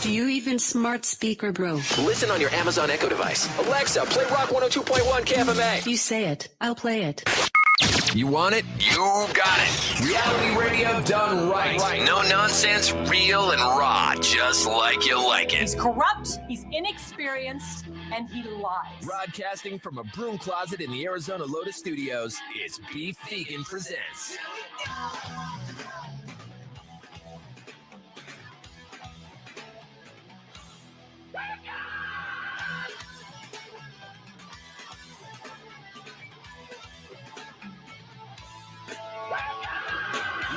Do you even smart speaker, bro? Listen on your Amazon Echo device. Alexa, play Rock 102.1 KFMA. You say it, I'll play it. You want it? You got it. Reality radio done right. No nonsense, real and raw, just like you like it. He's corrupt, he's inexperienced, and he lies. Broadcasting from a broom closet in the Arizona Lotus Studios, it's Beef Vegan Presents.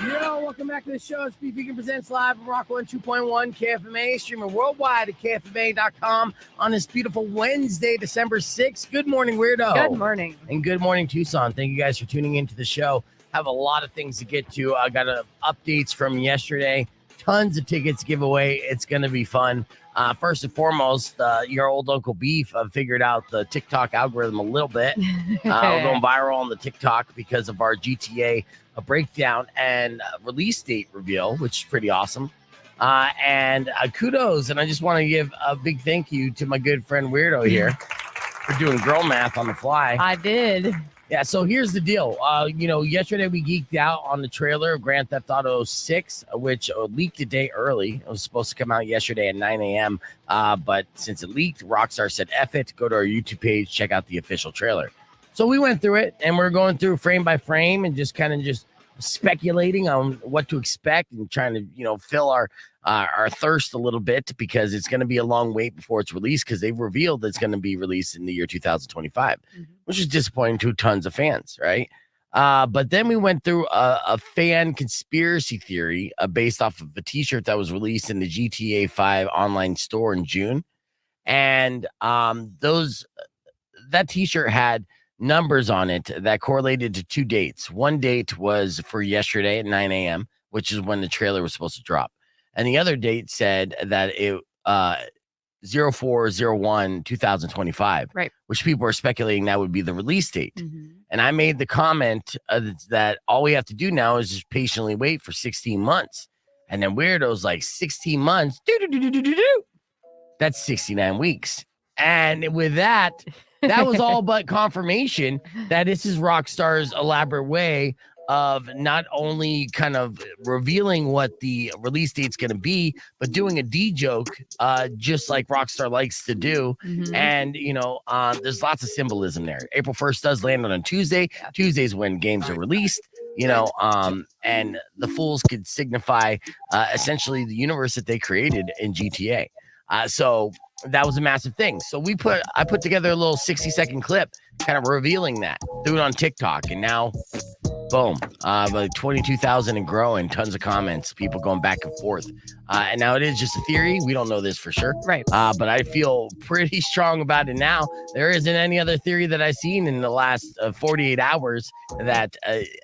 Yo, welcome back to the show. It's Beef Vegan Presents live from Rock 102.1 KFMA, streaming worldwide at KFMA.com on this beautiful Wednesday, December 6th. Good morning, Weirdo. Good morning. And good morning, Tucson. Thank you guys for tuning into the show. Have a lot of things to get to. I got updates from yesterday. Tons of tickets giveaway. It's going to be fun. First and foremost, your old Uncle Beef figured out the TikTok algorithm a little bit. We're going viral on the TikTok because of our GTA breakdown and release date reveal, which is pretty awesome. And kudos. And I just want to give a big thank you to my good friend Weirdo here for doing girl math on the fly. I did. Yeah, so here's the deal. Yesterday we geeked out on the trailer of Grand Theft Auto 6, which leaked a day early. It was supposed to come out yesterday at 9 a.m., but since it leaked, Rockstar said, F it, go to our YouTube page, check out the official trailer. So we went through it, and we're going through frame by frame and just speculating on what to expect and trying to, fill our thirst a little bit, because it's going to be a long wait before it's released, because they've revealed that it's going to be released in the year 2025, which is disappointing to tons of fans, right? But then we went through a fan conspiracy theory based off of a t-shirt that was released in the GTA 5 online store in June. And that t-shirt had numbers on it that correlated to two dates. One date was for yesterday at 9 a.m., which is when the trailer was supposed to drop. And the other date said that it 04/01/2025, right? Which people are speculating that would be the release date. And I made the comment that all we have to do now is just patiently wait for 16 months. And then Weirdo's like, 16 months? That's 69 weeks. And with that, that was all but confirmation that this is Rockstar's elaborate way of not only kind of revealing what the release date's going to be, but doing a D joke, just like Rockstar likes to do. And, there's lots of symbolism there. April 1st does land on a Tuesday. Tuesdays when games are released, and the fools could signify essentially the universe that they created in GTA. So that was a massive thing. So I put together a little 60-second clip kind of revealing that. Threw it on TikTok, and now boom, like 22,000 and growing, tons of comments, people going back and forth. And now it is just a theory. We don't know this for sure. Right. But I feel pretty strong about it now. There isn't any other theory that I've seen in the last 48 hours that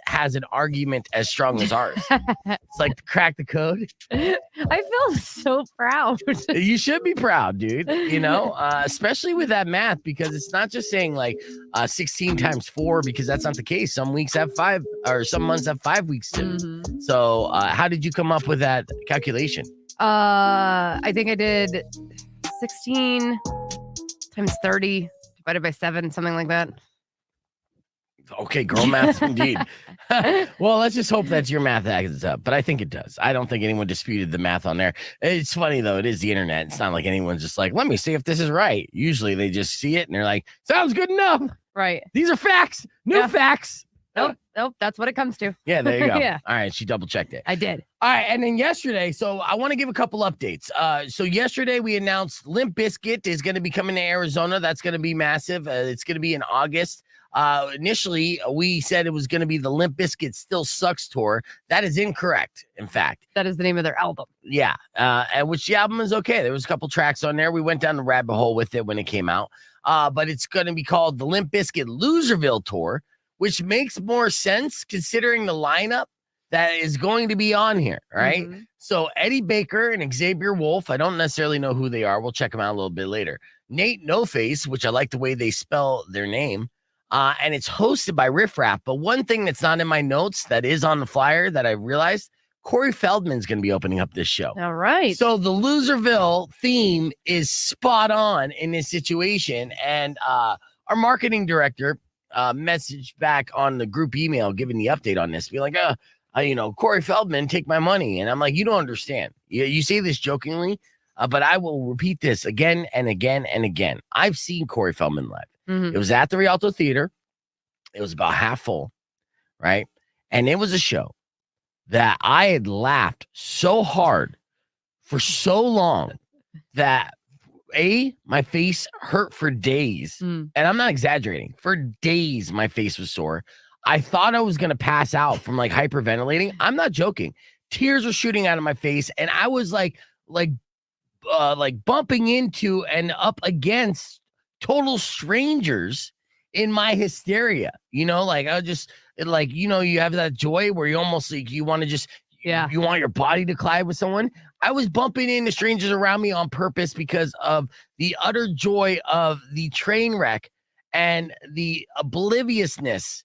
has an argument as strong as ours. It's like crack the code. I feel so proud. You should be proud, dude. Especially with that math, because it's not just saying like 16 times 4, because that's not the case. Some weeks have 5, or some months have 5 weeks too. So how did you come up with that calculation? I think I did 16 times 30 divided by 7, something like that. Okay, girl math indeed. Well, let's just hope that your math adds up, but I think it does. I don't think anyone disputed the math on there. It's funny, though. It is the internet. It's not like anyone's just like, let me see if this is right. Usually they just see it and they're like, sounds good enough. Right. These are facts. New facts. Nope. That's what it comes to. Yeah, there you go. Yeah. All right. She double checked it. I did. All right. And then yesterday, so I want to give a couple updates. So yesterday we announced Limp Bizkit is going to be coming to Arizona. That's going to be massive. It's going to be in August. Initially, we said it was going to be the Limp Bizkit Still Sucks tour. That is incorrect, in fact. That is the name of their album. Yeah. And which the album is okay. There was a couple tracks on there. We went down the rabbit hole with it when it came out. But it's going to be called the Limp Bizkit Loserville Tour, which makes more sense considering the lineup that is going to be on here, right? So Eddie Baker and Xavier Wolf, I don't necessarily know who they are. We'll check them out a little bit later. Nate No Face, which I like the way they spell their name. And it's hosted by Riff Raff. But one thing that's not in my notes that is on the flyer that I realized, Corey Feldman's going to be opening up this show. All right. So the Loserville theme is spot on in this situation. And our marketing director messaged back on the group email giving the update on this. Be like, Corey Feldman, take my money. And I'm like, you don't understand. You say this jokingly, but I will repeat this again and again and again. I've seen Corey Feldman live. Mhm. It was at the Rialto Theater. It was about half full, right? And it was a show that I had laughed so hard for so long that my face hurt for days. And I'm not exaggerating. For days, my face was sore. I thought I was going to pass out from like hyperventilating. I'm not joking. Tears were shooting out of my face. And I was like bumping into and up against total strangers in my hysteria, like I just you have that joy where you almost like you want to just, you want your body to collide with someone. I was bumping into strangers around me on purpose because of the utter joy of the train wreck and the obliviousness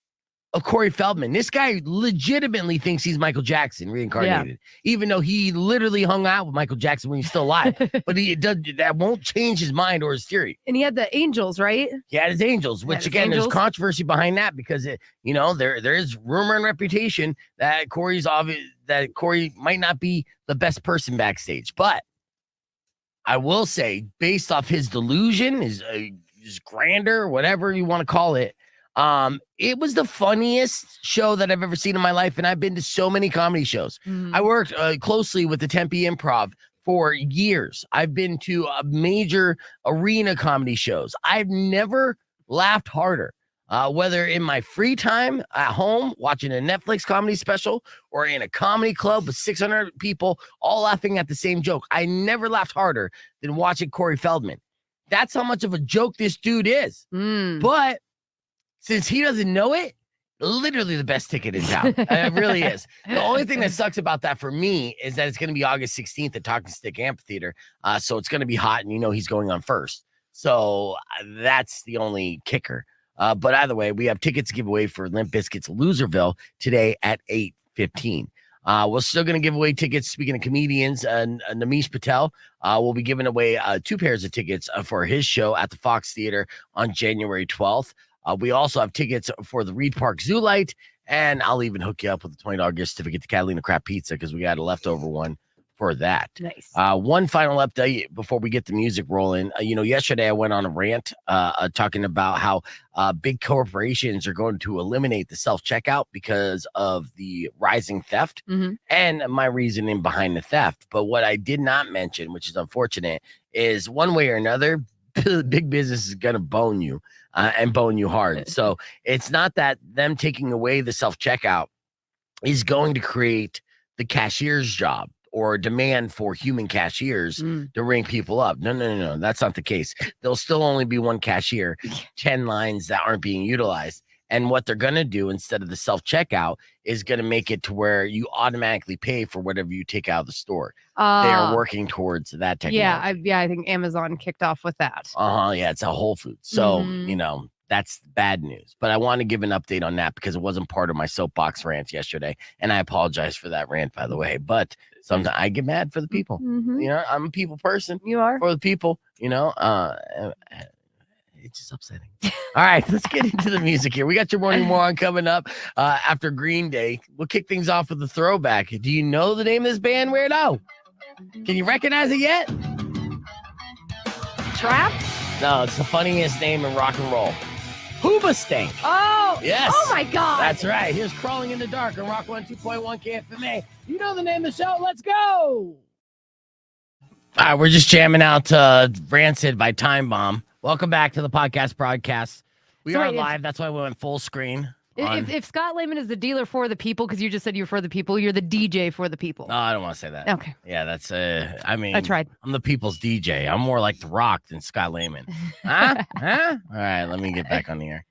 of Corey Feldman. This guy legitimately thinks he's Michael Jackson reincarnated, even though he literally hung out with Michael Jackson when he's still alive. But that won't change his mind or his theory. And he had the Angels, right? He had his Angels, which again, there's controversy behind that because there is rumor and reputation that Corey might not be the best person backstage. But I will say, based off his delusion, his grandeur, whatever you want to call it, it was the funniest show that I've ever seen in my life. And I've been to so many comedy shows. I worked closely with the Tempe Improv for years. I've been to major arena comedy shows. I've never laughed harder, whether in my free time at home, watching a Netflix comedy special, or in a comedy club with 600 people all laughing at the same joke. I never laughed harder than watching Corey Feldman. That's how much of a joke this dude is. But since he doesn't know it, literally the best ticket in town. It really is. The only thing that sucks about that for me is that it's going to be August 16th at Talking Stick Amphitheater. So it's going to be hot, and he's going on first. So that's the only kicker. But either way, we have tickets to give away for Limp Bizkit's Loserville today at 8:15. We're still going to give away tickets. Speaking of comedians, Namish Patel will be giving away 2 pairs of tickets for his show at the Fox Theater on January 12th. We also have tickets for the Reed Park Zoo Light, and I'll even hook you up with a $20 gift certificate to Catalina Crab Pizza because we got a leftover one for that. Nice. One final update before we get the music rolling. Yesterday I went on a rant talking about how big corporations are going to eliminate the self-checkout because of the rising theft and my reasoning behind the theft. But what I did not mention, which is unfortunate, is one way or another, big business is going to bone you and bone you hard. So it's not that them taking away the self-checkout is going to create the cashier's job or demand for human cashiers to ring people up. No. That's not the case. There'll still only be one cashier, 10 lines that aren't being utilized. And what they're going to do instead of the self-checkout is going to make it to where you automatically pay for whatever you take out of the store. They are working towards that technology. I think Amazon kicked off with that. Yeah, it's a Whole Foods. So, that's bad news. But I want to give an update on that because it wasn't part of my soapbox rant yesterday. And I apologize for that rant, by the way. But sometimes I get mad for the people. I'm a people person. You are? For the people, it's just upsetting. All right, let's get into the music here. We got your morning moron coming up after Green Day. We'll kick things off with a throwback. Do you know the name of this band, Weirdo? Can you recognize it yet? Trap? No, it's the funniest name in rock and roll. Hoobastank. Oh, yes. Oh my God. That's right. Here's Crawling in the Dark on Rock 102.1 KFMA. You know the name of the show. Let's go. All right, we're just jamming out Rancid by Time Bomb. Welcome back to the podcast broadcast. We are live. That's why we went full screen. If Scott Lehman is the dealer for the people, because you just said you're for the people, you're the DJ for the people. No, I don't want to say that. Okay. Yeah, that's I tried. I'm the people's DJ. I'm more like The Rock than Scott Lehman. Huh? All right, let me get back on the air.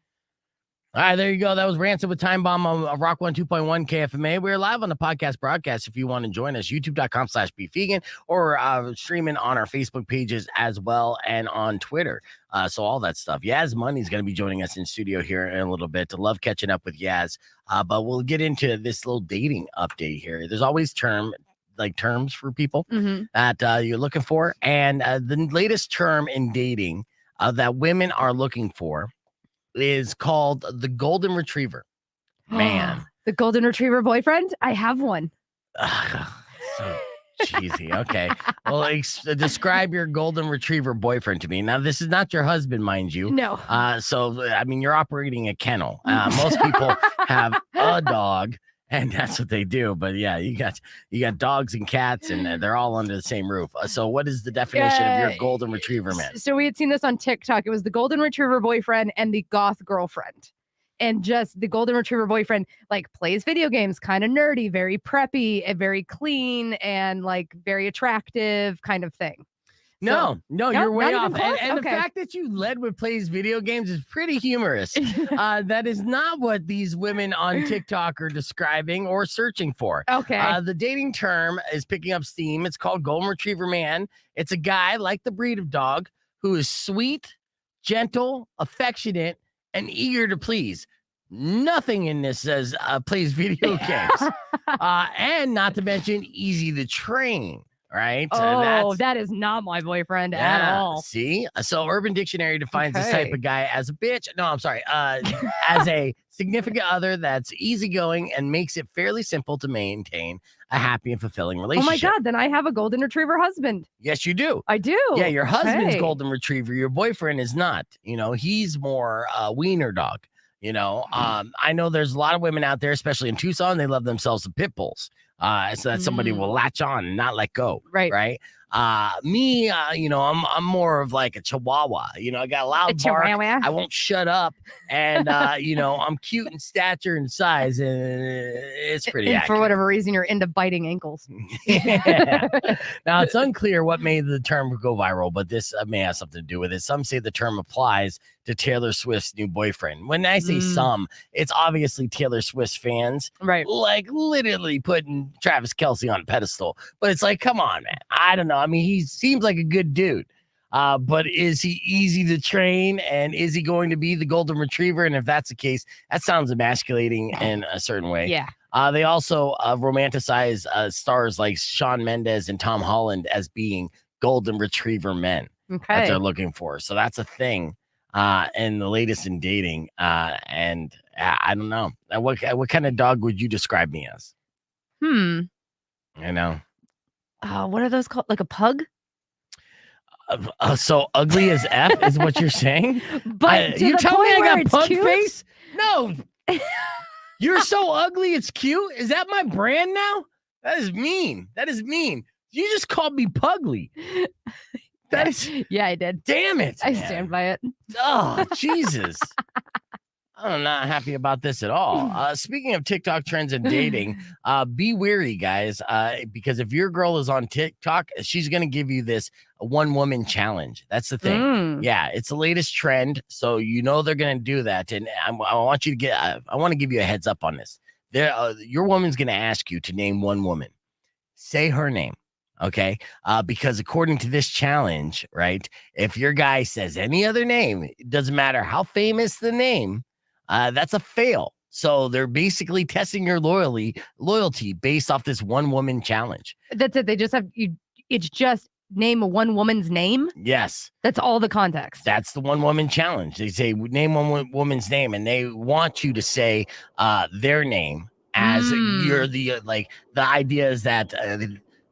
All right, there you go. That was Rancid with Time Bomb on Rock 102.1 KFMA. We're live on the podcast broadcast. If you want to join us, youtube.com/bevegan or streaming on our Facebook pages as well and on Twitter. So all that stuff. Yas Money is going to be joining us in studio here in a little bit. To love catching up with Yas. But we'll get into this little dating update here. There's always terms for people that you're looking for. And the latest term in dating that women are looking for is called the golden retriever. Man. The golden retriever boyfriend? I have one. So cheesy. Okay. Well, describe your golden retriever boyfriend to me. Now, this is not your husband, mind you. No. So, I mean, you're operating a kennel. Most people have a dog, and that's what they do. But yeah, you got dogs and cats, and they're all under the same roof. So what is the definition of your golden retriever, man? So we had seen this on TikTok. It was the golden retriever boyfriend and the goth girlfriend. And just the golden retriever boyfriend like plays video games, kind of nerdy, very preppy, and very clean, and like very attractive kind of thing. No, you're way not off. even close? And the Okay. fact that you led with plays video games is pretty humorous. That is not what these women on TikTok are describing or searching for. Okay. The dating term is picking up steam. It's called golden retriever man. It's a guy like the breed of dog who is sweet, gentle, affectionate, and eager to please. Nothing in this says plays video games. And not to mention easy to train. Right. Oh, that is not my boyfriend at all. See, so Urban Dictionary defines this type of guy as a bitch. No, I'm sorry. As a significant other that's easygoing and makes it fairly simple to maintain a happy and fulfilling relationship. Oh my God, then I have a golden retriever husband. Yes, you do. I do. Yeah, your husband's Okay. golden retriever. Your boyfriend is not. He's more wiener dog. I know there's a lot of women out there, especially in Tucson, they love themselves some pit bulls. So that somebody will latch on and not let go. Right. Me, I'm more of like a chihuahua. I got a loud bark. Chihuahua. I won't shut up. And, I'm cute in stature and size. And it's pretty And for accurate. whatever reason, you're into biting ankles. Yeah. Now, it's unclear what made the term go viral, but this may have something to do with it. Some say the term applies to Taylor Swift's new boyfriend. When I say some, it's obviously Taylor Swift's fans, Right. like literally putting Travis Kelce on a pedestal. But it's like, come on, man. I don't know. I mean, he seems like a good dude. But is he easy to train? And is he going to be the golden retriever? And if that's the case, that sounds emasculating in a certain way. Yeah. They also romanticize stars like Shawn Mendes and Tom Holland as being golden retriever men that Okay. they're looking for. So that's a thing in the latest in dating. And I don't know. What kind of dog would you describe me as? I know. What are those called? Like a pug? So ugly as F is what you're saying? But to you the tell me point I where got it's pug cute? face? No. You're so ugly, it's cute. Is that my brand now? That is mean. You just called me pugly. That is, Yeah, I did. damn it. I man. stand by it. Oh, Jesus. I'm not happy about this at all. Speaking of TikTok trends and dating, be wary, guys, because if your girl is on TikTok, she's going to give you this one-woman challenge. That's the thing. Yeah, it's the latest trend, so they're going to do that. And I want you to I want to give you a heads up on this. Your woman's going to ask you to name one woman. Say her name. Okay. Because according to this challenge, right, if your guy says any other name, it doesn't matter how famous the name, that's a fail. So they're basically testing your loyalty based off this one woman challenge. That's it. They just have you. It's just name a one woman's name. Yes. That's all the context. That's the one woman challenge. They say name one woman's name, and they want you to say their name as you're the idea is that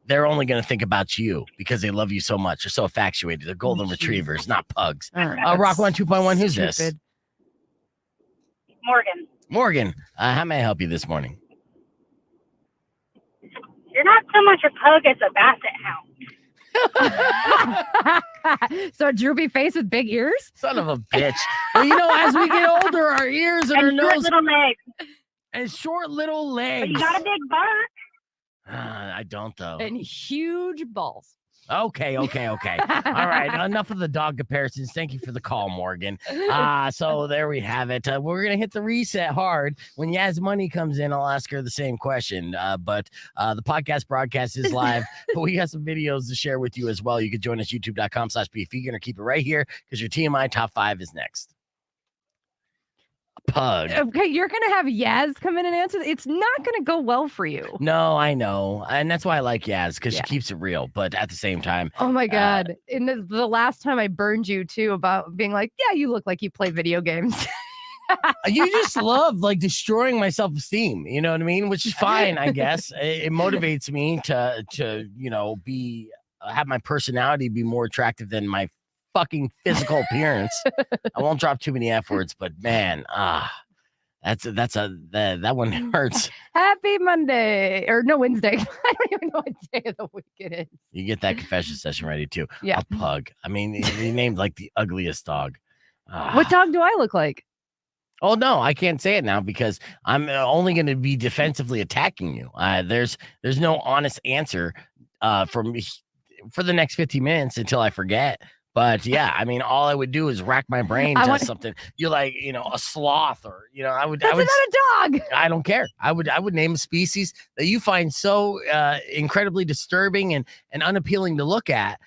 they're only going to think about you because they love you so much. They're so infatuated. They're golden retrievers, not pugs. All right, Rock that's 102.1. Who's this? stupid. Morgan, how may I help you this morning? you're not so much a pug as a basset hound. So a droopy face with big ears? Son of a bitch. Well, as we get older, our ears and our And short nose little legs. and short little But legs. you got a big bark. I don't though. And huge balls. Okay. All right. Enough of the dog comparisons. Thank you for the call, Morgan. So there we have it. We're gonna hit the reset hard. When Yas Money comes in, I'll ask her the same question. But the podcast broadcast is live, but we got some videos to share with you as well. You can join us youtube.com/bevegan or keep it right here because your TMI top 5 is next. Pug. Okay, you're gonna have Yaz come in and answer. It's not gonna go well for you. No, I know, and that's why I like Yaz because she keeps it real. But at the same time, oh my god! In the last time I burned you too about being like, yeah, you look like you play video games. you just love like destroying my self-esteem. You know what I mean? Which is fine, I guess. It motivates me to be have my personality be more attractive than my fucking physical appearance. I won't drop too many F words, but man, that one hurts. Happy Monday or no Wednesday. I don't even know what day of the week it is. You get that confession session ready too. Yeah, a pug. I mean, he named like the ugliest dog. What dog do I look like? Oh no, I can't say it now because I'm only going to be defensively attacking you. There's no honest answer for the next 15 minutes until I forget. But yeah, I mean, all I would do is rack my brain to something. You're like, a sloth, or I would. That's not a dog. I don't care. I would name a species that you find so incredibly disturbing and unappealing to look at,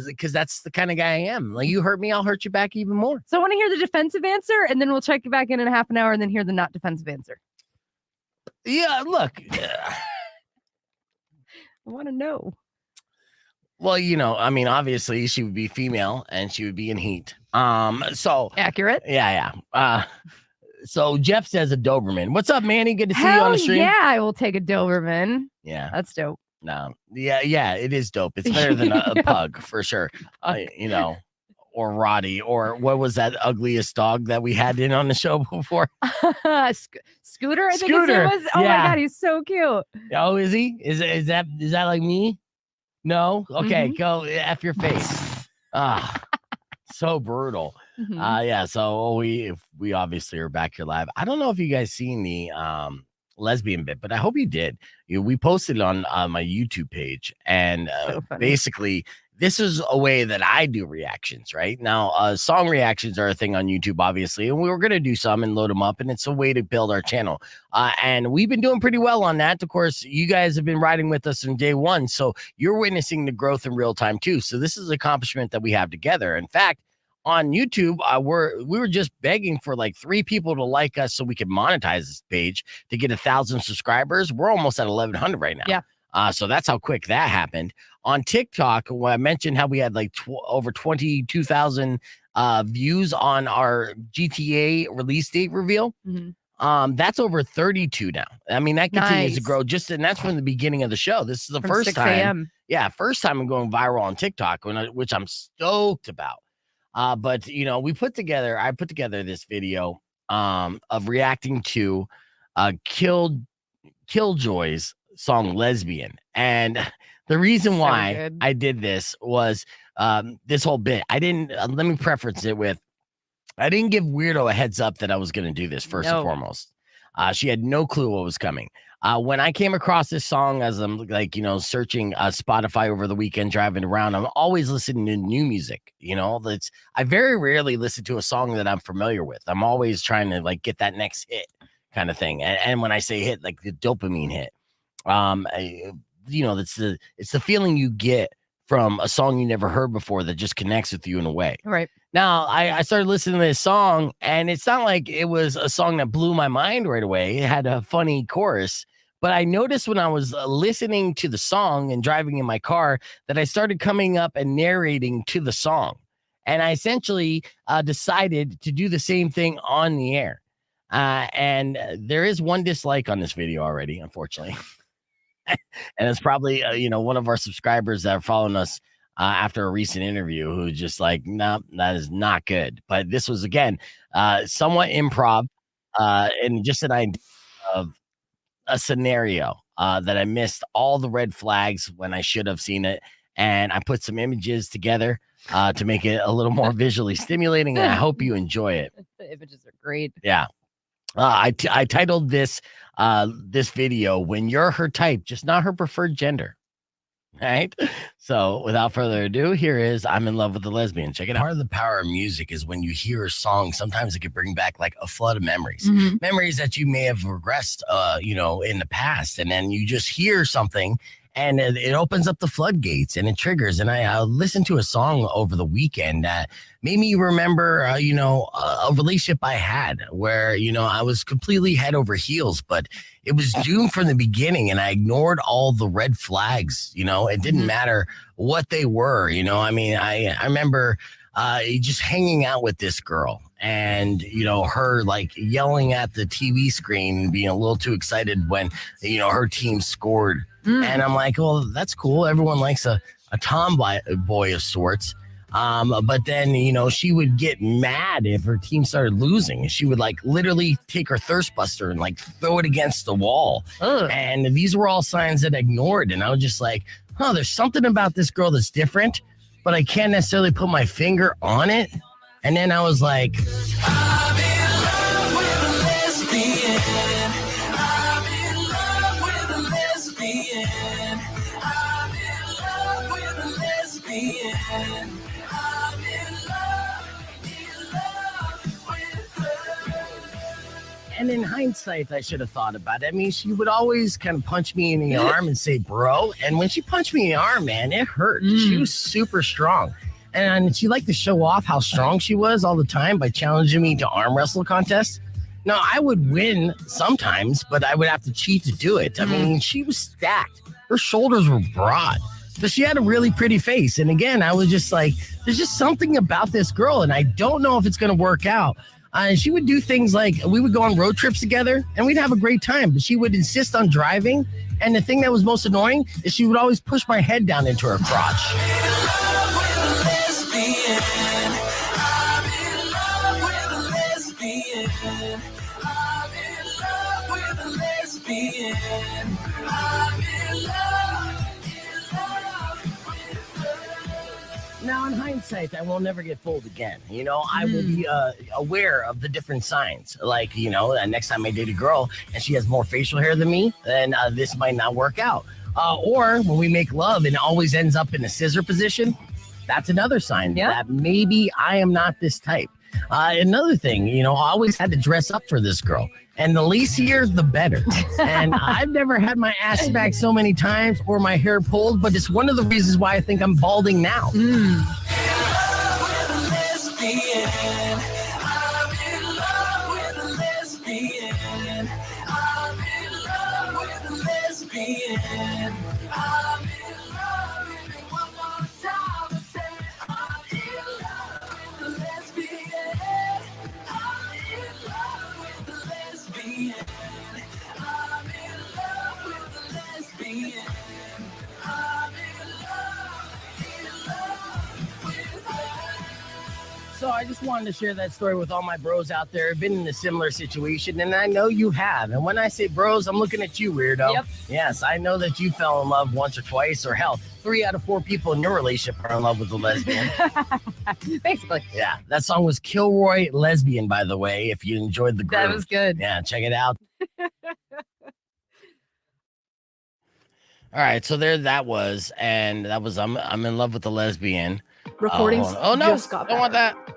because that's the kind of guy I am. Like, you hurt me, I'll hurt you back even more. So I want to hear the defensive answer, and then we'll check you back in a half an hour, and then hear the not defensive answer. Yeah, look. I want to know. Well, I mean, obviously she would be female and she would be in heat. So accurate. Yeah. So Jeff says a Doberman. What's up, Manny? Good to see you on the stream. Yeah, I will take a Doberman. Yeah, that's dope. No, yeah, it is dope. It's better than a pug for sure. Or Roddy, or what was that ugliest dog that we had in on the show before? Scooter, I think his name was. Oh my god, he's so cute. Oh, is he? Is that like me? No? Okay, go F your face. So brutal. Yeah, so we obviously are back here live. I don't know if you guys seen the lesbian bit, but I hope you did. We posted it on my YouTube page, and basically this is a way that I do reactions right now. Song reactions are a thing on YouTube, obviously, and we were going to do some and load them up, and it's a way to build our channel. And we've been doing pretty well on that. Of course, you guys have been riding with us from day one, so you're witnessing the growth in real time too. So this is an accomplishment that we have together. In fact, on YouTube, we were just begging for like 3 people to like us so we could monetize this page to get 1,000 subscribers. We're almost at 1,100 right now. Yeah. So that's how quick that happened. On TikTok, when I mentioned how we had like over 22,000 views on our GTA release date reveal, that's over 32 now. I mean, that continues to grow and that's from the beginning of the show. This is the first time. Yeah, first time I'm going viral on TikTok, which I'm stoked about. But I put together this video of reacting to Killjoy's song Lesbian. And the reason why I did this was this whole bit. I didn't let me preface it with I didn't give Weirdo a heads up that I was going to do this first and foremost. She had no clue what was coming. When I came across this song as I'm searching Spotify over the weekend, driving around, I'm always listening to new music. I very rarely listen to a song that I'm familiar with. I'm always trying to like get that next hit kind of thing. And when I say hit, like the dopamine hit, it's the feeling you get from a song you never heard before that just connects with you in a way. Right. Now, I started listening to this song, and it's not like it was a song that blew my mind right away. It had a funny chorus, but I noticed when I was listening to the song and driving in my car that I started coming up and narrating to the song. And I essentially decided to do the same thing on the air. And there is one dislike on this video already, unfortunately. And it's probably, one of our subscribers that are following us after a recent interview who just like, no, that is not good. But this was, again, somewhat improv and just an idea of a scenario that I missed all the red flags when I should have seen it. And I put some images together to make it a little more visually stimulating. And I hope you enjoy it. The images are great. Yeah. I titled this video "When You're Her Type, Just Not Her Preferred Gender." All right. So without further ado, here is I'm in Love with the Lesbian. Check it out. Part of the power of music is when you hear a song, sometimes it can bring back like a flood of memories. Memories that you may have regressed in the past. And then you just hear something and it opens up the floodgates and it triggers. And I listened to a song over the weekend that made me remember, a relationship I had where, I was completely head over heels, but it was doomed from the beginning and I ignored all the red flags. It didn't matter what they were. I remember just hanging out with this girl and, her like yelling at the TV screen and being a little too excited when, her team scored. And I'm like, well, that's cool. Everyone likes a tomboy of sorts. But then, she would get mad if her team started losing. She would like literally take her thirst buster and like throw it against the wall. And these were all signs that I ignored. And I was just like, there's something about this girl that's different, but I can't necessarily put my finger on it. And then I was like, I'm in love with a lesbian. I'm in love with a lesbian. I'm in love with a lesbian. I'm in love with her. And in hindsight, I should have thought about it. I mean, she would always kind of punch me in the arm and say, bro. And when she punched me in the arm, man, it hurt. She was super strong. And she liked to show off how strong she was all the time by challenging me to arm wrestle contests. Now, I would win sometimes, but I would have to cheat to do it. I mean, she was stacked. Her shoulders were broad, but she had a really pretty face. And again, I was just like, there's just something about this girl, and I don't know if it's going to work out. She would do things like we would go on road trips together, and we'd have a great time, but she would insist on driving. And the thing that was most annoying is she would always push my head down into her crotch. I'm in love with a lesbian. I'm in love with a lesbian. I'm in love with her. Now, in hindsight, I will never get fooled again. I will be aware of the different signs. Like, next time I date a girl and she has more facial hair than me, then this might not work out. Or when we make love and it always ends up in a scissor position, that's another sign that maybe I am not this type. Another thing, I always had to dress up for this girl. And the lacier, the better. And I've never had my ass smacked so many times or my hair pulled, but it's one of the reasons why I think I'm balding now. I'm in love with a lesbian. I'm in love with a lesbian. I'm in love with a lesbian. I'm in love with it one more time. I say, I'm in love with a lesbian. I'm in love with a lesbian. I'm in love with a lesbian. I'm in love with her. So I just wanted to share that story with all my bros out there. I've been in a similar situation, and I know you have. And when I say bros, I'm looking at you, weirdo. Yep. Yes, I know that you fell in love once or twice, or hell, 3 out of 4 people in your relationship are in love with a lesbian. Basically. Yeah, that song was Kilroy Lesbian, by the way, if you enjoyed the groove. That was good. Yeah, check it out. All right, so there that was, and that was I'm in love with the lesbian. Recordings Oh no, just got don't want better. that.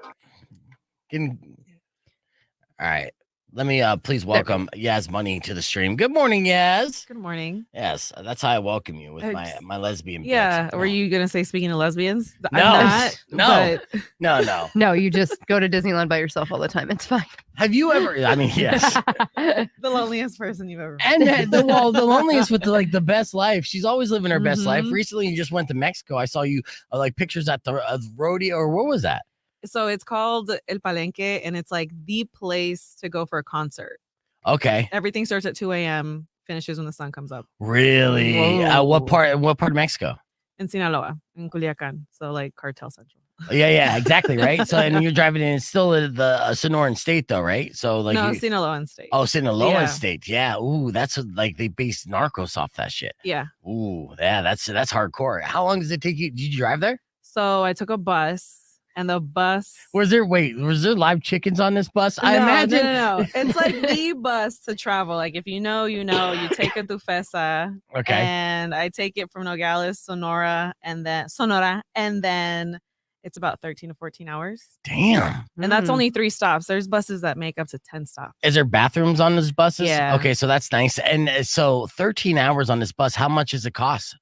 All right, let me please welcome Yas Money to the stream. Good morning, Yas. Good morning. Yes, that's how I welcome you with my lesbian. Yeah. bits. Were you gonna say speaking of lesbians? No, I'm not, no. No, you just go to Disneyland by yourself all the time. It's fine. Have you ever? I mean, yes. but the loneliest person you've ever met. And the loneliest with the best life. She's always living her best life. Recently, you just went to Mexico. I saw you like pictures at the rodeo, or what was that? So it's called El Palenque, and it's like the place to go for a concert. Okay. Everything starts at 2 a.m., finishes when the sun comes up. Really? What part of Mexico? In Sinaloa, in Culiacan. So like Cartel Central. Yeah, exactly, right? So, and you're driving in, it's still the Sonoran state, though, right? So, like, no, Sinaloan state. Oh, Sinaloan Yeah. state, yeah. Ooh, that's like they based Narcos off that shit. Yeah. Ooh, yeah, that's hardcore. How long does it take you? Did you drive there? So I took a bus and the bus. Was there live chickens on this bus? I imagine. No. It's like the bus to travel. Like if you know, you take it to Fesa. Okay. And I take it from Nogales, Sonora, and then it's about 13 to 14 hours. Damn. And that's only 3 stops. There's buses that make up to 10 stops. Is there bathrooms on those buses? Yeah. Okay, so that's nice. And so 13 hours on this bus, how much does it cost?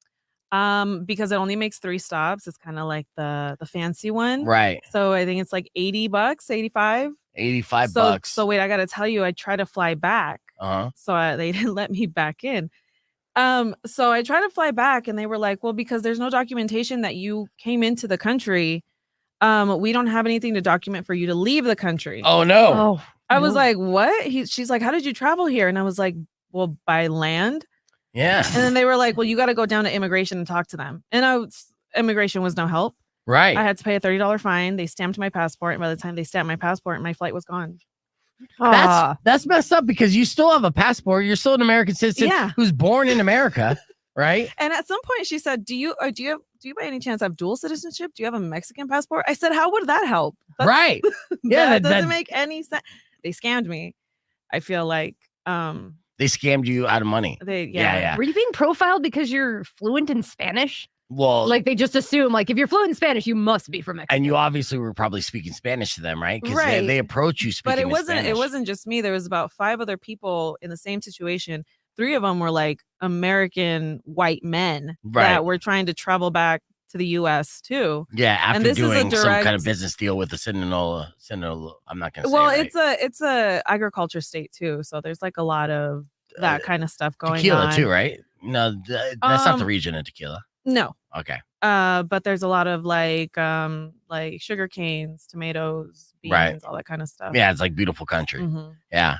Because it only makes 3 stops. It's kind of like the fancy one. Right. So I think it's like $80, 85. 85 bucks. So wait, I got to tell you, I tried to fly back. Uh-huh. So they didn't let me back in. So I tried to fly back and they were like, well, because there's no documentation that you came into the country. We don't have anything to document for you to leave the country. Oh no. Oh, I was like, what? She's like, how did you travel here? And I was like, well, by land. Yeah. And then they were like, well, you got to go down to immigration and talk to them. And immigration was no help. Right. I had to pay a $30 fine. They stamped my passport. And by the time they stamped my passport, my flight was gone. That's messed up because you still have a passport. You're still an American citizen who's born in America, right? And at some point she said, do you by any chance have dual citizenship? Do you have a Mexican passport? I said, how would that help? Right. Yeah. That doesn't make any sense. They scammed me. I feel like they scammed you out of money. Yeah. Were you being profiled because you're fluent in Spanish? Well, Like they just assume, like if you're fluent in Spanish, you must be from Mexico. and you obviously were probably speaking Spanish to them, right? Because Right. they approach you speaking but it in wasn't Spanish. just me. There was about 5 other people in the same situation. 3 of them were like American white men that were trying to travel back to the US too. Yeah, after this is a doing some kind of direct- business deal with the Sinaloa, I'm not gonna say Well, it right. it's a agriculture state too, so there's like a lot of that kind of stuff going tequila on. too, right? No, that's not the region of tequila. No. Okay. But there's a lot of like sugar canes, tomatoes, beans, all that kind of stuff. Yeah, it's like beautiful country. Mhm. Yeah.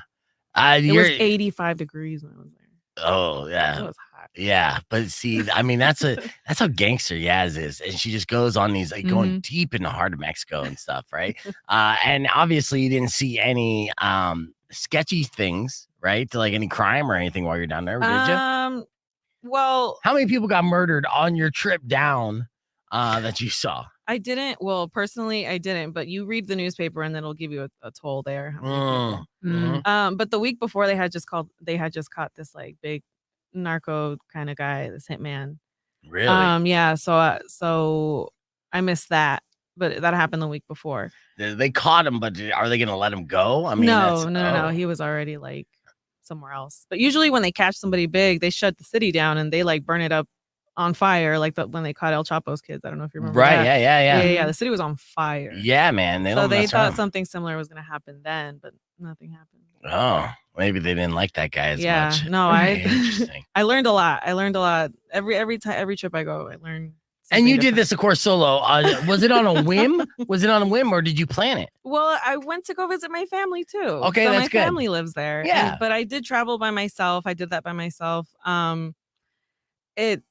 It was 85 degrees when I was there. Oh It yeah. was hot. Yeah, but see, I mean, that's how gangster Yaz is, and she just goes on these like going deep in the heart of Mexico and stuff, right? And obviously, you didn't see any sketchy things, right? To like any crime or anything while you're down there, did you? Well, How many people got murdered on your trip down that you saw? I didn't. Well, personally, I didn't. But you read the newspaper, and then it'll give you a toll there. How many people. But the week before, they had just caught this like big narco kind of guy, this hitman. Really? Yeah. So I missed that, but that happened the week before. They caught him, but are they going to let him go? I mean, no. He was already like somewhere else. But usually when they catch somebody big, they shut the city down and they like burn it up on fire, like when they caught El Chapo's kids. I don't know if you remember. Right? That. Yeah. The city was on fire. Yeah, man. So they thought something similar was going to happen then, but nothing happened. Oh, maybe they didn't like that guy as much. No, Interesting. I learned a lot. Every trip I go, I learn. And you something did this, of course, solo. Was it on a whim? Or did you plan it? Well, I went to go visit my family too. Okay, so that's my good. family lives there. Yeah. But I did travel by myself. I did that by myself. It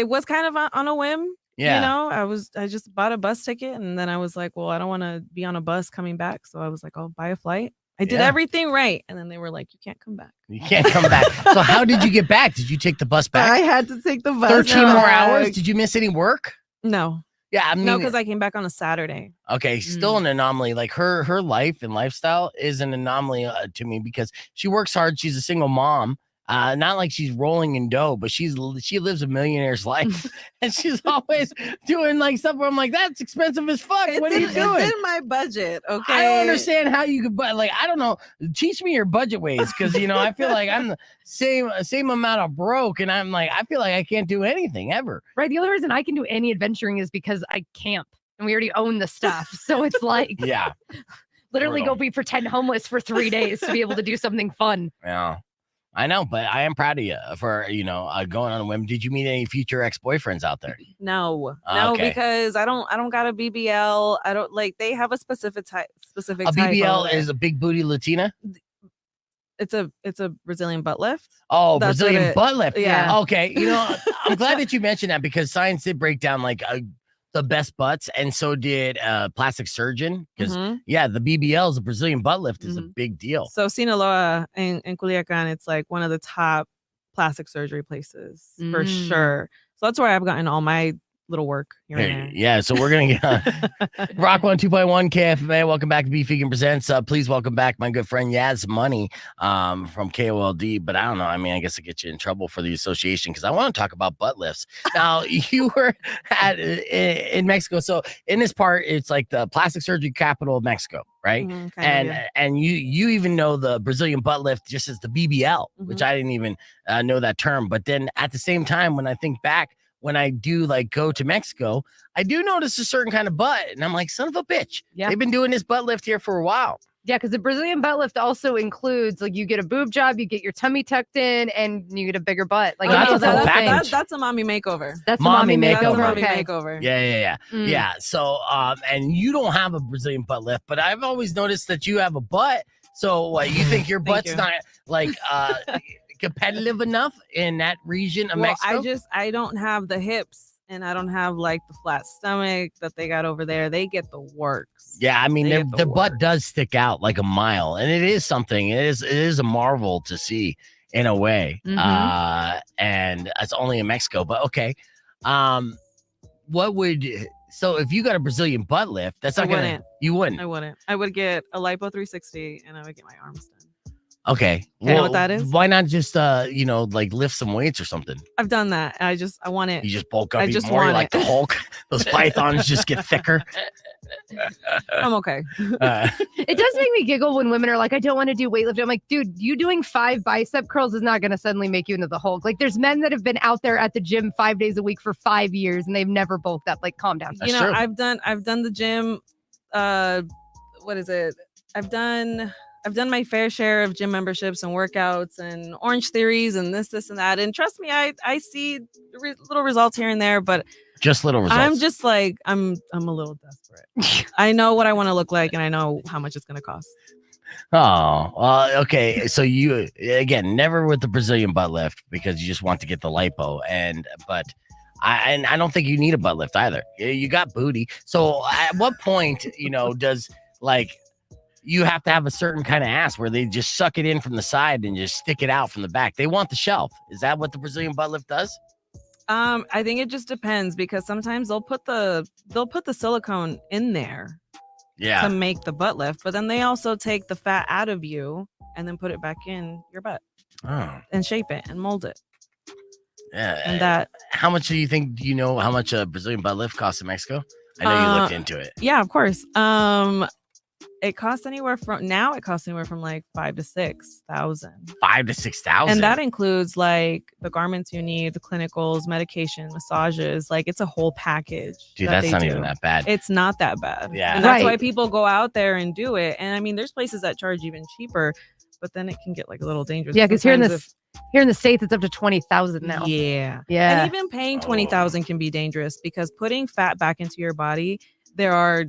was kind of on a whim. Yeah. You know, I just bought a bus ticket and then I was like, well, I don't want to be on a bus coming back. So I was like, I'll buy a flight. I did everything right. And then they were like, you can't come back. You can't come back. So how did you get back? Did you take the bus back? I had to take the bus. 13 more hours? Did you miss any work? No. Yeah, I mean, No, because I came back on a Saturday. okay, still an anomaly. Like her life and lifestyle is an anomaly to me because she works hard. She's a single mom. Not like she's rolling in dough, but she lives a millionaire's life, and she's always doing like stuff where I'm like, that's expensive as fuck. What are you doing? It's in my budget. Okay. I don't understand how you could, but like, I don't know. Teach me your budget ways, because I feel like I'm the same amount of broke, and I'm like, I feel like I can't do anything ever. Right. The only reason I can do any adventuring is because I camp and we already own the stuff. So it's like, Yeah, literally brutal. go be pretend homeless for 3 days to be able to do something fun. yeah. I know, but I am proud of you for going on a whim. Did you meet any future ex-boyfriends out there? No, Okay. because I don't got a BBL. I don't like. They have a specific type. A BBL is a big booty Latina. It's a Brazilian butt lift. Oh, That's Brazilian what it- butt lift. yeah. Okay. I'm glad that you mentioned that, because science did break down like the best butts, and so did plastic surgeon. Because Mhm. the BBL is a Brazilian butt lift is a big deal. So Sinaloa and Culiacan, it's like one of the top plastic surgery places for Mm. sure. So that's where I've gotten all my little work here and there. Yeah, so we're gonna get Rock 102.1 KFMA. Welcome back to Beef Vegan Presents. Please welcome back my good friend Yas Money from KOLD. But I don't know. I mean, I guess I get you in trouble for the association because I want to talk about butt lifts. Now, you were in Mexico, so in this part, it's like the plastic surgery capital of Mexico, right? And you even know the Brazilian butt lift just as the BBL, which I didn't even know that term. But then at the same time, when I think back, when I do like go to Mexico, I do notice a certain kind of butt. And I'm like, son of a bitch. Yeah. They've been doing this butt lift here for a while. Yeah, because the Brazilian butt lift also includes like you get a boob job, you get your tummy tucked in, and you get a bigger butt. Like that's a full package. That's a mommy makeover. That's mommy makeover. That's a mommy Okay. makeover. Yeah. So and you don't have a Brazilian butt lift, but I've always noticed that you have a butt. So what, you think your butt's not like competitive enough in that region of Mexico? I don't have the hips and I don't have like the flat stomach that they got over there. They get the works. Yeah, I mean their butt does stick out like a mile, and it is something. It is a marvel to see in a way. And it's only in Mexico, but okay. So if you got a Brazilian butt lift, that's not gonna. You wouldn't. I wouldn't. I would get a lipo 360 and I would get my arms done. Okay. You know what that is? Why not just like lift some weights or something? I've done that. I want it. You just bulk up I even just more. You're want like the Hulk. Those pythons just get thicker. I'm okay. It does make me giggle when women are like, I don't want to do weightlifting. I'm like, dude, you doing 5 bicep curls is not going to suddenly make you into the Hulk. Like, there's men that have been out there at the gym 5 days a week for 5 years and they've never bulked up. Like, calm down. That's true. I've done the gym. What is it? I've done my fair share of gym memberships and workouts and Orange Theories and this and that. And trust me, I see little results here and there, but just little results. I'm just like, I'm a little desperate. I know what I want to look like and I know how much it's going to cost. Oh, okay. So you, again, never with the Brazilian butt lift because you just want to get the lipo. But I don't think you need a butt lift either. You got booty. So at what point, does like, you have to have a certain kind of ass where they just suck it in from the side and just stick it out from the back. They want the shelf. Is that what the Brazilian butt lift does? I think it just depends because sometimes they'll put the silicone in there to make the butt lift, but then they also take the fat out of you and then put it back in your butt and shape it and mold it. Yeah. And that, how much do you know how much a Brazilian butt lift costs in Mexico? I know you looked into it. Yeah, of course. It costs anywhere from like 5,000 to 6,000. 5,000 to 6,000. And that includes like the garments you need, the clinicals, medication, massages. Like it's a whole package. Dude, that's not even that bad. It's not that bad. Yeah. And that's why people go out there and do it. And I mean, there's places that charge even cheaper, but then it can get like a little dangerous. Yeah, because here in the States, it's up to 20,000 now. Yeah. Yeah. And even paying 20,000 can be dangerous because putting fat back into your body, there are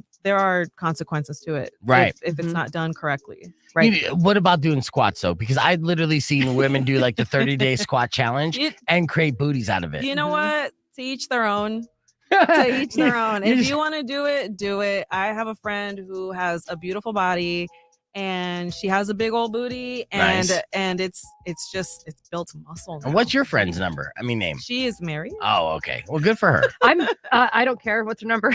consequences to it, right? If it's not done correctly, right? What about doing squats though? Because I've literally seen women do like the 30-day squat challenge and create booties out of it. You know what? To each their own. To each their own. If you want to do it, do it. I have a friend who has a beautiful body and she has a big old booty and it's built muscle now. And what's your friend's number? I mean, name. She is married. Oh, okay. Well, good for her. I don't care what's her number.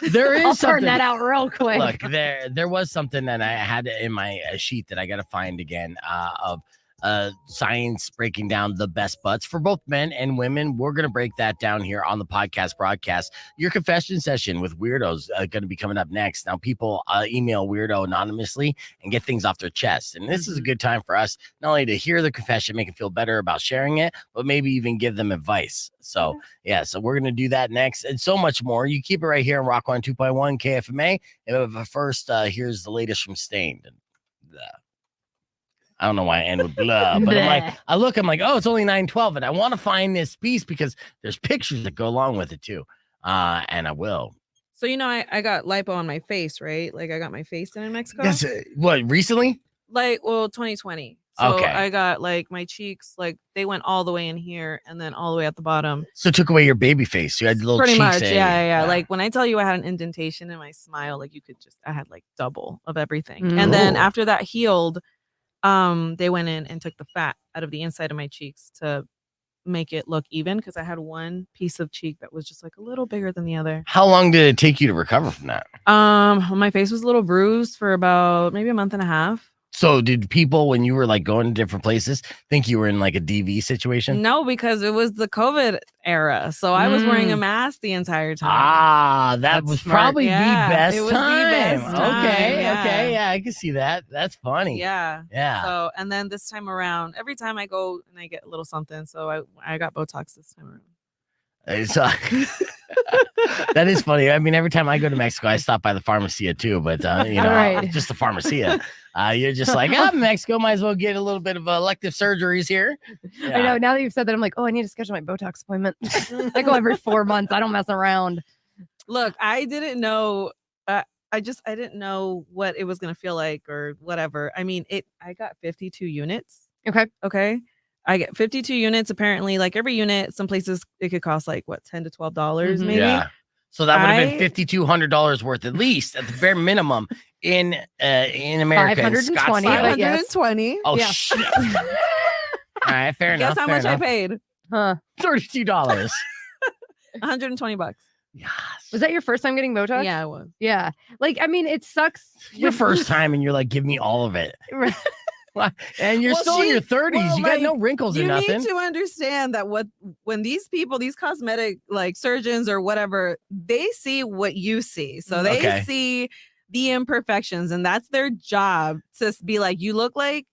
There is I'll something. turn that out real quick. Look, there was something that I had in my sheet that I got to find again of science breaking down the best butts for both men and women. We're going to break that down here on the podcast broadcast. Your confession session with weirdos going to be coming up next. Now, people email Weirdo anonymously and get things off their chest. And this is a good time for us not only to hear the confession, make them feel better about sharing it, but maybe even give them advice. So, so we're going to do that next and so much more. You keep it right here on Rock 102.1 KFMA. And first, here's the latest from Stained. I don't know why I end with blah, but I'm like, oh, it's only 9:12, and I want to find this piece because there's pictures that go along with it too, and I will. So I got lipo on my face, right? Like I got my face done in Mexico. Yes. What recently? 2020. So I got like my cheeks, like they went all the way in here and then all the way at the bottom. So it took away your baby face. You had little pretty cheeks. Much, yeah. Like when I tell you I had an indentation in my smile, like I had like double of everything. And then after that healed. They went in and took the fat out of the inside of my cheeks to make it look even because I had one piece of cheek that was just like a little bigger than the other. How long did it take you to recover from that? My face was a little bruised for about maybe a month and a half. So did people, when you were like going to different places, think you were in like a DV situation? No, because it was the COVID era. So I was wearing a mask the entire time. Ah, that was smart. probably Yeah, the best it was the time. best time, Okay, yeah. okay, yeah, I can see that. That's funny. Yeah. Yeah. So, and then this time around, every time I go and I get a little something. So I got Botox this time around. So, that is funny. I mean, every time I go to Mexico, I stop by the Pharmacia too, but you know, Right. just the Pharmacia. You're just like, I'm in Mexico, might as well get a little bit of elective surgeries here. I know. Now that you've said that, I'm like, oh, I need to schedule my Botox appointment. I go every 4 months. I don't mess around. Look, I didn't know. I didn't know what it was gonna feel like or whatever. I mean, I got 52 units. Okay. Okay. I get 52 units. Apparently, like every unit, some places it could cost like what, $10 to $12 maybe. Yeah. So that would have been I- $5,200 worth at least, at the bare minimum, in America. in 520, Scottsdale. but yes. 520. Oh Yeah. shit! All right, fair enough. Guess how fair much enough. I paid? Huh. $32. $120. Yes. Was that your first time getting Botox? Yeah, it was. Yeah. Like, I mean, it sucks. Your with- first time, and you're like, give me all of it. And you're Well, still in your 30s. well, you got like, no wrinkles or You nothing. need to understand that when these people, these cosmetic like surgeons or whatever, they see what you see. So they Okay. see the imperfections, and that's their job to be like, you look like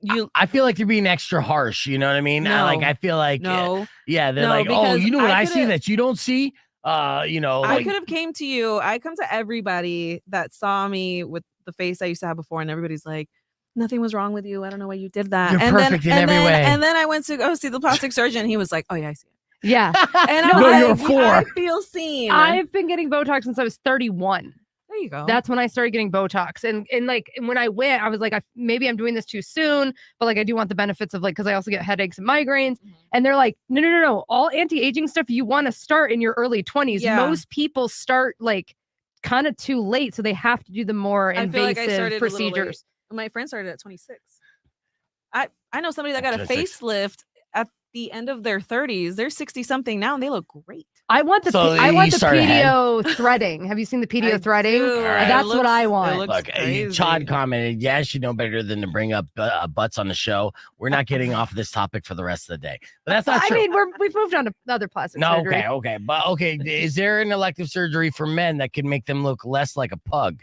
you. I feel like they're being extra harsh. You know what I mean? No. I feel like, No, yeah, they're No, like, oh, because you know what I I see could've- that you don't see? You know, I like, could have came to you. I come to everybody that saw me with the face I used to have before, and everybody's like, nothing was wrong with you. I don't know why you did that. You're and perfect in every way. And then I went to go see the plastic surgeon. He was like, oh yeah, I see it. Yeah. And I No, was you're like, four. I feel seen. I've been getting Botox since I was 31. There you go. That's when I started getting Botox. And like, when I went, I was like, maybe I'm doing this too soon, but like, I do want the benefits of like, cause I also get headaches and migraines. And they're like, no. All anti-aging stuff you want to start in your early 20s. Yeah. Most people start like kind of too late. So they have to do the more I feel like I invasive started a little late. procedures. My friend started at 26. I know somebody that got a 26. facelift at the end of their 30s. They're 60 something now and they look great. I want the So I want you the start ahead. PDO threading. Have you seen the PDO I threading? do. Alright. That's It what I looks- it want. looks look, crazy. Chad commented, yes, you know better than to bring up butts on the show. We're not getting off of this topic for the rest of the day. But that's not I true. mean, we've moved on to other plastic No, surgery. okay. But okay, is there an elective surgery for men that can make them look less like a pug?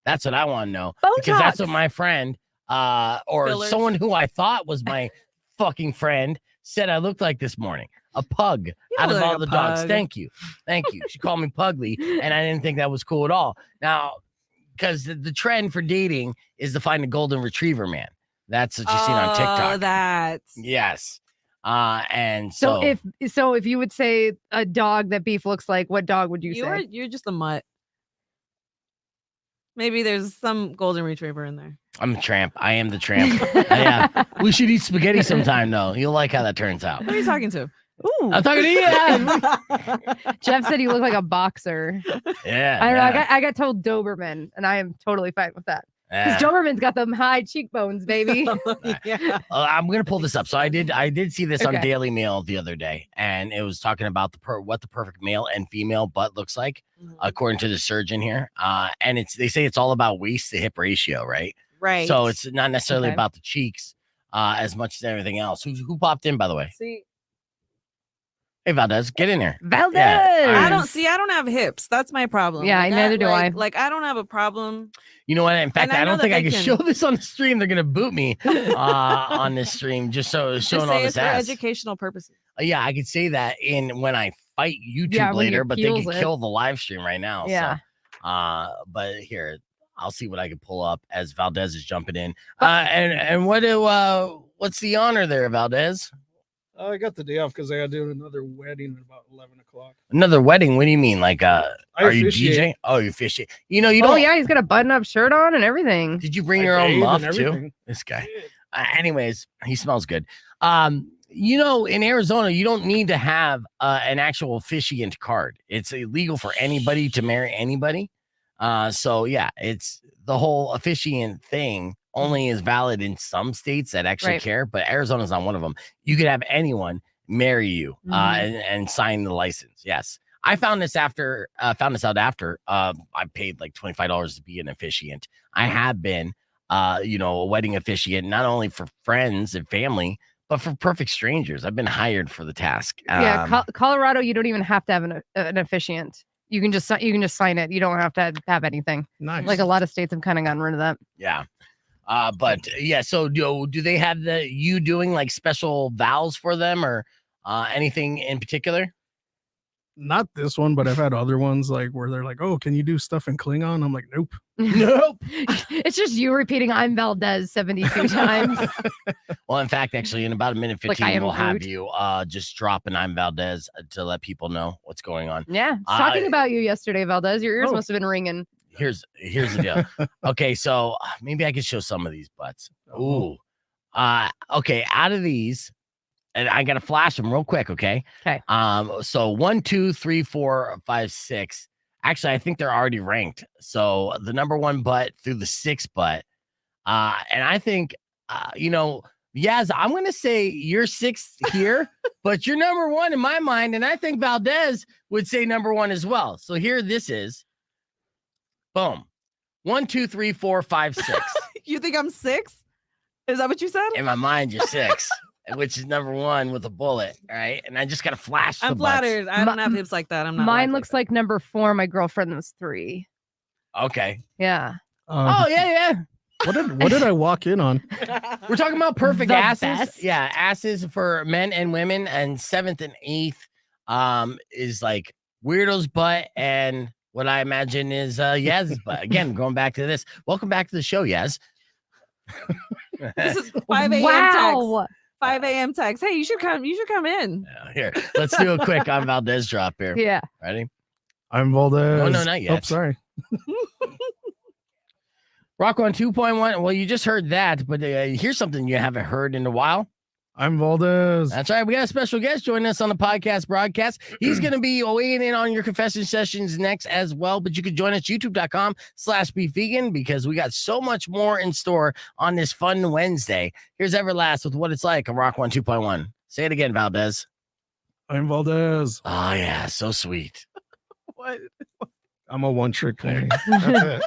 That's what I want to know. Because that's what Botox. my friend, or Fillers. someone who I thought was my fucking friend, said I looked like this morning. A pug out of look all like a the dogs. pug. Thank you. She called me Pugly, and I didn't think that was cool at all. Now, because the trend for dating is to find a golden retriever man. That's what you seen on Oh, TikTok. that. Yes. And So so, if you would say a dog that Beef looks like, what dog would you say? You're just a mutt. Maybe there's some golden retriever in there. I'm a tramp. I am the tramp. Yeah. We should eat spaghetti sometime, though. You'll like how that turns out. Who are you talking to? Ooh. I'm talking to you. Yeah. Jeff said you look like a boxer. Yeah. I don't know. I got told Doberman, and I am totally fine with that. yeah. Because Doberman's got them high cheekbones, baby. Yeah. I'm gonna pull this up. So I did see this on Okay. Daily Mail the other day, and it was talking about what the perfect male and female butt looks like, according to the surgeon here. And they say it's all about waist to hip ratio, right? Right. So it's not necessarily Okay. about the cheeks, as much as everything else. Who popped in, by the way? See, Hey Valdez, get in here. Valdez. Yeah, I don't have hips. That's my problem. Yeah, neither do I. Like I don't have a problem. You know what? In fact, And I I know don't that think I they can can- show this on the stream. They're gonna boot me on this stream just Just showing all say this it's for ass. educational purposes. Yeah, I could say that when I fight YouTube Yeah, when you later, but they peels could it. kill the live stream right now. Yeah. So, but here, I'll see what I can pull up as Valdez is jumping in. And what's the honor there, Valdez? I got the day off because I got to do another wedding at about 11 o'clock. Another wedding? What do you mean? Like, are you officiate. DJing? Oh, you fishing? You know, you Oh don't. yeah, he's got a button-up shirt on and everything. Did you bring I your own bathe and muff too? everything. This guy. Anyways, he smells good. You know, in Arizona, you don't need to have an actual officiant card. It's illegal for anybody to marry anybody. So yeah, it's the whole officiant thing only is valid in some states that actually Right. care, but Arizona's not one of them. You could have anyone marry you and sign the license. Yes. I found this out after I paid like $25 to be an officiant. I have been a wedding officiant, not only for friends and family, but for perfect strangers. I've been hired for the task. Colorado, you don't even have to have an officiant. You can just sign it. You don't have to have anything. Nice. Like a lot of states have kind of gotten rid of that. Yeah. But yeah, so do they have you doing like special vows for them or anything in particular? Not this one, but I've had other ones like where they're like, "Oh, can you do stuff in Klingon?" I'm like, "Nope." Nope. It's just you repeating "I'm Valdez" 72 times. Well, in fact, actually, in about a minute 15, I am we'll have Groot. you just drop an I'm Valdez to let people know what's going on. Yeah, talking about you yesterday, Valdez. Your ears must have been ringing. Here's the deal. Okay, so maybe I could show some of these butts. Ooh. Okay, out of these, and I gotta flash them real quick, okay? Okay. So 1, 2, 3, 4, 5, 6. Actually, I think they're already ranked. So the number 1 butt through the 6th butt. And I think Yas, I'm gonna say you're 6th here, but you're number 1 in my mind, and I think Valdez would say number 1 as well. So here this is. Boom. 1, 2, 3, 4, 5, 6. You think I'm 6? Is that what you said? In my mind, you're 6, which is number 1 with a bullet. All right. And I just got to flash. I'm the butts. flattered. I don't have hips like that. I'm not. Mine looks like number 4. My girlfriend was 3. Okay. Yeah. Oh, yeah. What did I walk in on? We're talking about perfect The asses. best. Yeah. Asses for men and women. And 7th and 8th is like Weirdo's butt. And what I imagine is Yaz's butt. Again, going back to this. Welcome back to the show, Yaz. This is 5 a.m. Wow. text. 5 a.m. text. Hey, you should come. You should come in. Here, let's do a quick on Valdez drop here. Yeah. Ready? I'm Valdez. No, not yet. Oh, sorry. Rock on 2.1. Well, you just heard that, but here's something you haven't heard in a while. I'm Valdez. That's right. We got a special guest joining us on the podcast broadcast. He's going to be weighing in on your confession sessions next as well. But you can join us youtube.com/bevegan because we got so much more in store on this fun Wednesday. Here's Everlast with What It's Like on Rock 1 2.1. Say it again, Valdez. I'm Valdez. Oh, yeah. So sweet. What? I'm a one-trick pony. That's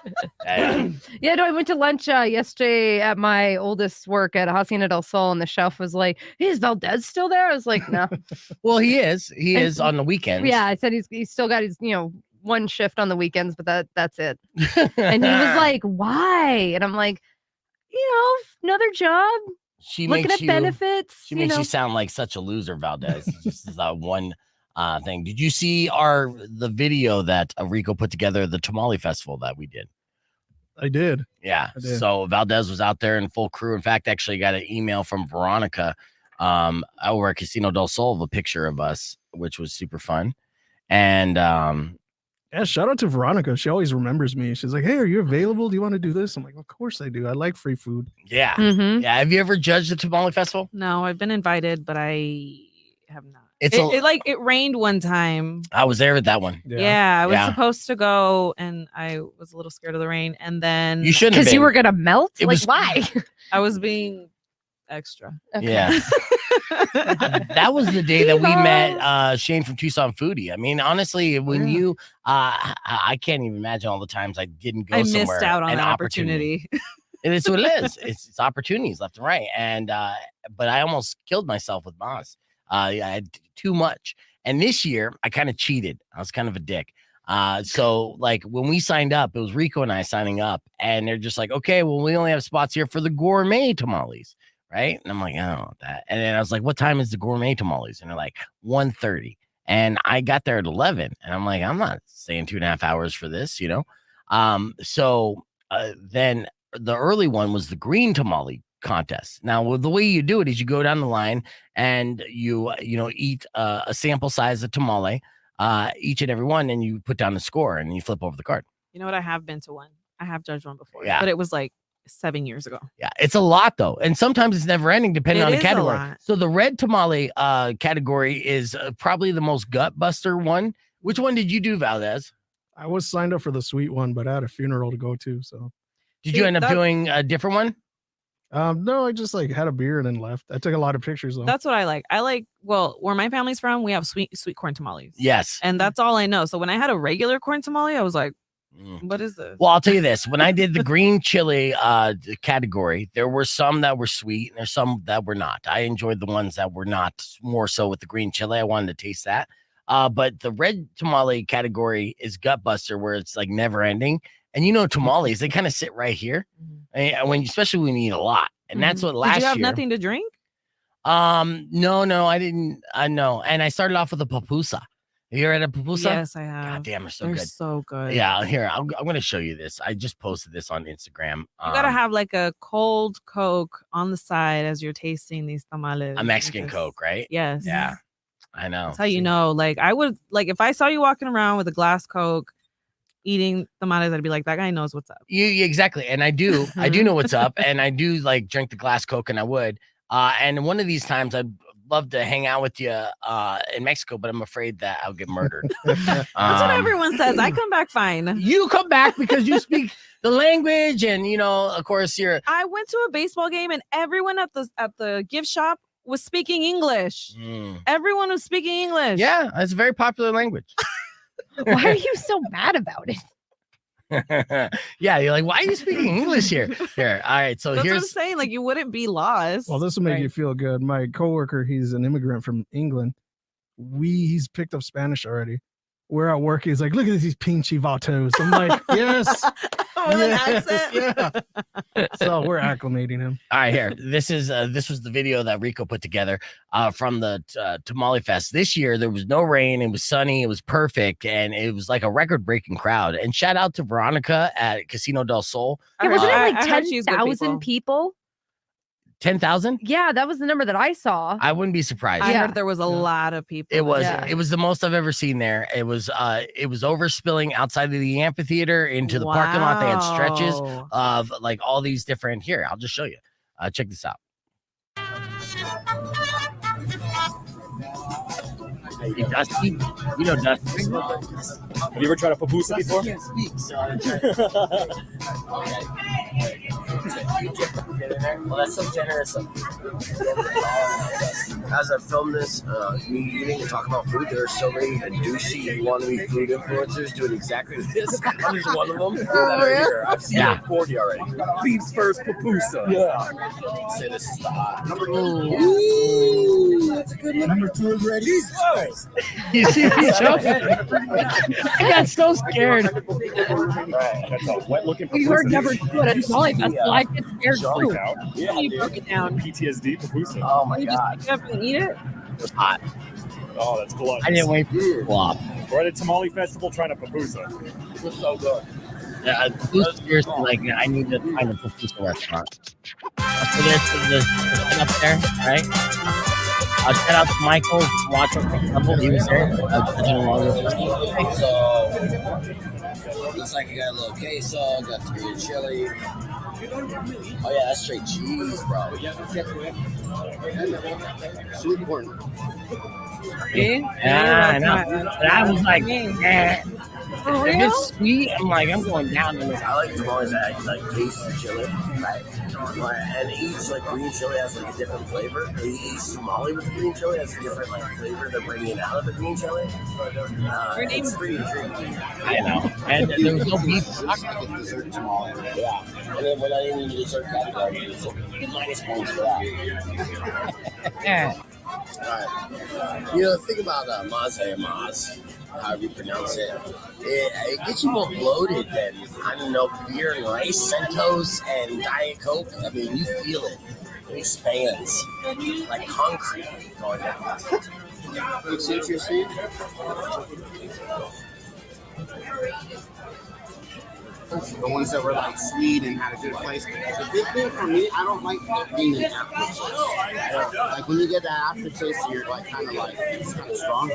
it. Yeah, no, I went to lunch yesterday at my oldest work at Hacienda del Sol, and the chef was like, "Hey, is Valdez still there?" I was like, "No." Well, he is. He And- is on the weekends. Yeah, I said he's still got his one shift on the weekends, but that's it. And he was like, "Why?" And I'm like, another job, she looking makes at you, benefits. She makes you sound like such a loser, Valdez. This is that one thing. Did you see the video that Rico put together, the tamale festival that we did? I did. Yeah. I did. So Valdez was out there in full crew. In fact, actually got an email from Veronica over at Casino del Sol of a picture of us, which was super fun. And Yeah, shout out to Veronica. She always remembers me. She's like, "Hey, are you available? Do you want to do this?" I'm like, "Of course I do. I like free food." yeah. Mhm. Yeah. Have you ever judged the tamale festival? No, I've been invited, but I have not. It's It rained one time. I was there at that one. Yeah, I was Yeah. supposed to go, and I was a little scared of the rain. And then You shouldn't have Because been. you were gonna melt. It Like was- why? I was being extra. Okay. Yeah. That was the day that we met Shane from Tucson Foodie. I mean, honestly, when you I can't even imagine all the times I didn't go I somewhere. missed out on an that opportunity. And it's what it is. It's opportunities left and right. And but I almost killed myself with Moss. I had too much. And this year I kind of cheated. I was kind of a dick. So like when we signed up, it was Rico and I signing up, and they're just like, okay, well, we only have spots here for the gourmet tamales. Right. And I'm like, I don't want that. And then I was like, what time is the gourmet tamales? And they're like 1:30. And I got there at 11. And I'm like, I'm not staying 2.5 hours for this, So then the early one was the green tamale contest. Now, the way you do it is you go down the line and you eat a sample size of tamale, each and every one, and you put down the score and you flip over the card. You know what? I have been to one. I have judged one before. Yeah. But it was like 7 years ago. Yeah, it's a lot though, and sometimes it's never ending depending It on the is a category. lot. So the red tamale category is probably the most gut buster one. Which one did you do, Valdez? I was signed up for the sweet one, but I had a funeral to go to. So Did See, you end up that- doing a different one? No, I just like had a beer and then left. I took a lot of pictures though. That's what I like. I like, well, where my family's from, we have sweet corn tamales. Yes. And that's all I know. So when I had a regular corn tamale, I was like, what is this? Well, I'll tell you this. When I did the green chili category, there were some that were sweet and there's some that were not. I enjoyed the ones that were not, more so with the green chili. I wanted to taste that. But the red tamale category is gut buster, where it's like never ending. And tamales, they kind of sit right here. And especially when you eat a lot. And that's what last year. Did you have nothing to drink? No, I didn't. No. And I started off with a pupusa. Have you ever had a pupusa? Yes, I have. God damn, they're so They're good. so good. Yeah, here, I'm going to show you this. I just posted this on Instagram. You gotta have like a cold Coke on the side as you're tasting these tamales. A Mexican Coke, right? Yes. Yeah, I know. That's how you know. Like I would, like if I saw you walking around with a glass Coke eating tamales, I'd be like, that guy knows what's up. You exactly. And I do know what's up. And I do like drink the glass Coke, and I would. And one of these times I'd love to hang out with you in Mexico, but I'm afraid that I'll get murdered. That's what everyone says. I come back fine. You come back because you speak the language, and of course I went to a baseball game and everyone at the gift shop was speaking English. Everyone was speaking English. Yeah, it's a very popular language. Why are you so mad about it? Yeah, you're like, why are you speaking English here? Here, all right. So That's here's what I'm saying. Like you wouldn't be lost. Well, this will make you feel good. My coworker, he's an immigrant from England. He's picked up Spanish already. We're at work. He's like, look at these pinchy vatos. I'm like, yes. With an accent. Yeah. So we're acclimating him. All right, here. This was the video that Rico put together from the Tamale Fest. This year there was no rain, it was sunny, it was perfect, and it was like a record-breaking crowd. And shout out to Veronica at Casino del Sol. Yeah, wasn't it like I heard she's good 10,000 people? 10,000? Yeah, that was the number that I saw. I wouldn't be surprised. I heard there was a lot of people. It was Yeah. it was the most I've ever seen there. It was overspilling outside of the amphitheater into the parking lot. They had stretches Wow. of like all these different. Here, I'll just show you. Check this out. Hey, Dusty, Dusty. Have you ever tried a pupusa before? Well, that's so generous of as I film this, me eating and talk about food, there are so many douchey wannabe food influencers doing exactly this. I'm just one of them that are here. I've seen like 40 already. Beef's first pupusa. Yeah. Say this is the hot. Number 2. Ooh, that's a good one. Number 2 is ready. Jesus. You see me choking? I got so scared. Right. That's a wet looking pupusa. You heard number 2 at a Jolly Festival. I get scared Jolly too. cow. Yeah, You dude. broke it down. PTSD pupusa. Oh my You just god. pick it up and eat it? It was hot. Oh, that's gluttonous. I didn't wait for it to flop. We're at a tamale festival trying a pupusa. It was so good. Yeah, seriously, like I need to find a pupusa restaurant. So there's up there, right? Shout out to Michael from watching Festival. He was there. So looks like you got a little queso, got the green chili. Oh yeah, that's straight cheese, bro. Super important. Yeah, I know. But I was like, eh. If it's sweet, I'm like, I'm going down in this. I like tamales that like taste the chili, right? And each like green chili has like a different flavor. Each tamale with the green chili has a different like flavor they're bringing out of the green chili. It's pretty intriguing. I know. And there was no beef. Dessert tamale. Yeah. And then we're not even in the dessert category. So get minus points for that. Yeah. Alright. Think about Maz or Maz, however you pronounce it. It gets you more bloated than, I don't know, beer and rice, Centos and Diet Coke. I mean, you feel it. It expands like concrete going down. You see what you're seeing? The ones that were like sweet and had a good place. The big thing for me, I don't like being an aftertaste. Like when you get that aftertaste, you're like kind of like it's kind of strong.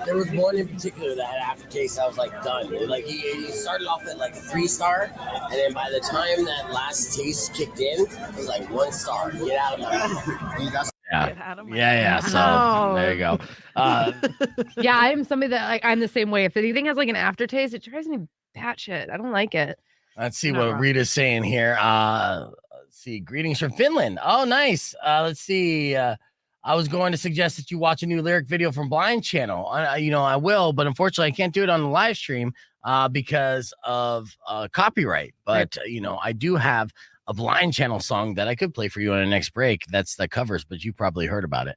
There was one in particular that had aftertaste. I was like done. Like he started off at like a 3-star, and then by the time that last taste kicked in, it was like 1 star. Get out of my mouth. Yeah. So there you go. Yeah, I am somebody that like I'm the same way. If anything has like an aftertaste, it drives me batshit. I don't like it. Let's see what Rita's saying here. Let's see. Greetings from Finland. Oh, nice. Let's see. I was going to suggest that you watch a new lyric video from Blind Channel. I will, but unfortunately, I can't do it on the live stream because of copyright. But I do have a Blind Channel song that I could play for you on the next break. That's the covers, but you probably heard about it.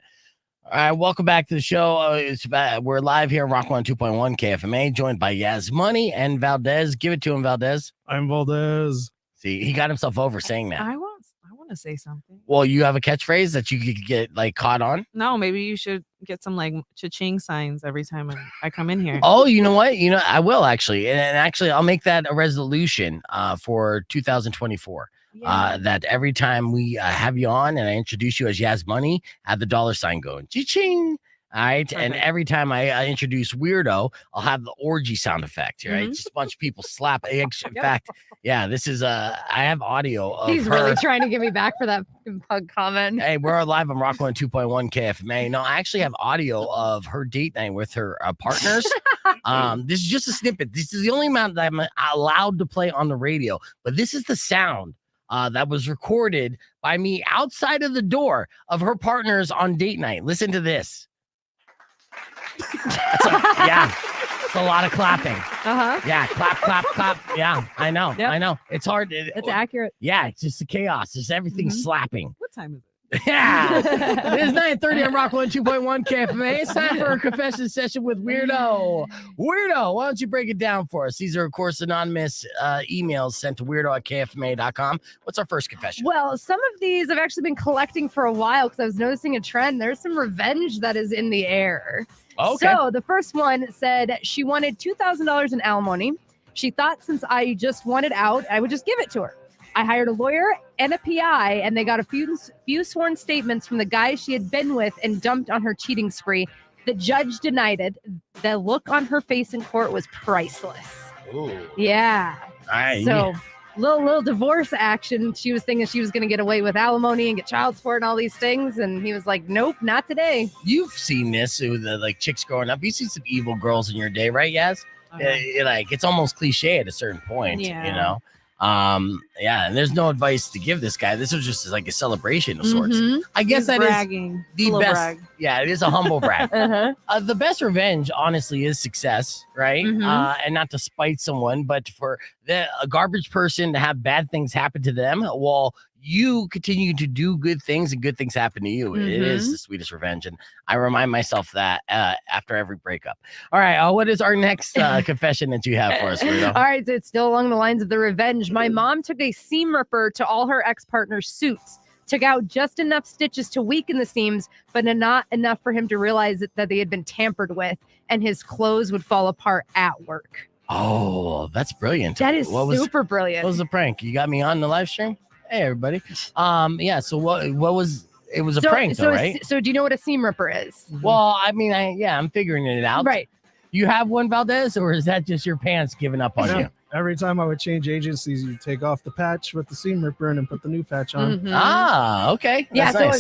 All right, welcome back to the show. We're live here on Rock 102.1 KFMA, joined by Yas Money and Valdez. Give it to him, Valdez. I'm Valdez. See, he got himself over saying that. I want to say something. Well, you have a catchphrase that you could get like caught on? No, maybe you should get some like cha-ching signs every time I come in here. Oh, you know what? I will actually. And actually, I'll make that a resolution for 2024. Yeah. That every time we have you on and I introduce you as Yas Money, have the $ going. Cha-ching. All right. Perfect. And every time I introduce Weirdo, I'll have the orgy sound effect. Right. Just a bunch of people slap. In fact, yeah, this is I have audio of He's her. really trying to get me back for that pug comment. Hey, we're live on Rock 102.1 KFMA. No, I actually have audio of her date night with her partners. This is just a snippet. This is the only amount that I'm allowed to play on the radio. But this is the sound that was recorded by me outside of the door of her partners on date night. Listen to this. It's a lot of clapping. Yeah, clap, clap, clap. Yeah, I know. Yep. I know. It's hard. It's accurate. Yeah, it's just the chaos. Just everything slapping. What time is it? Yeah, it is 9:30 on Rock 102.1 KFMA. It's time for a confession session with Weirdo. Weirdo, why don't you break it down for us? These are, of course, anonymous emails sent to weirdo@kfma.com. What's our first confession? Well, some of these I've actually been collecting for a while because I was noticing a trend. There's some revenge that is in the air. Okay. So the first one said she wanted $2,000 in alimony. She thought since I just wanted out, I would just give it to her. I hired a lawyer and a PI, and they got a few sworn statements from the guy she had been with and dumped on her cheating spree. The judge denied it. The look on her face in court was priceless. Ooh. Yeah. All right. So little divorce action. She was thinking she was going to get away with alimony and get child support and all these things. And he was like, nope, not today. You've seen this with the like chicks growing up. You've seen some evil girls in your day, right, Yas? Like it's almost cliche at a certain point, Yeah, and there's no advice to give this guy. This was just like a celebration of sorts. I guess that bragging. is the best. Brag. Yeah, it is a humble brag. The best revenge, honestly, is success, right? And not to spite someone, but for a garbage person to have bad things happen to them while you continue to do good things and good things happen to you. It is the sweetest revenge. And I remind myself that after every breakup. All right. What is our next confession that you have for us, Rita? All right. So it's still along the lines of the revenge. My mom took a seam ripper to all her ex-partner's suits, took out just enough stitches to weaken the seams, but not enough for him to realize that they had been tampered with and his clothes would fall apart at work. Oh, that's brilliant. That is super brilliant. What was the prank? You got me on the live stream? Hey, everybody. Yeah. So what was it? Was a prank, though, right? So do you know what a seam ripper is? Well, I mean, I'm figuring it out. Right. You have one, Valdez, or is that just your pants giving up on you? Every time I would change agencies, you take off the patch with the seam ripper and then put the new patch on. Ah, okay. Yeah. That's So nice.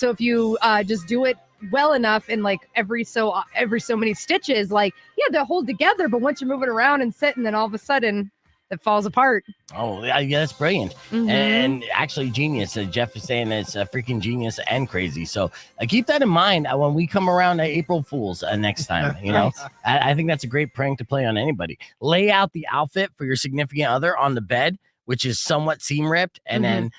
if you just do it well enough and like every so many stitches, like they'll hold together. But once you're moving around and sitting, then all of a sudden it falls apart. Oh, yeah, that's brilliant. And actually genius. Jeff is saying it's a freaking genius and crazy. So keep that in mind when we come around April Fools next time. I think that's a great prank to play on anybody. Lay out the outfit for your significant other on the bed, which is somewhat seam ripped, and then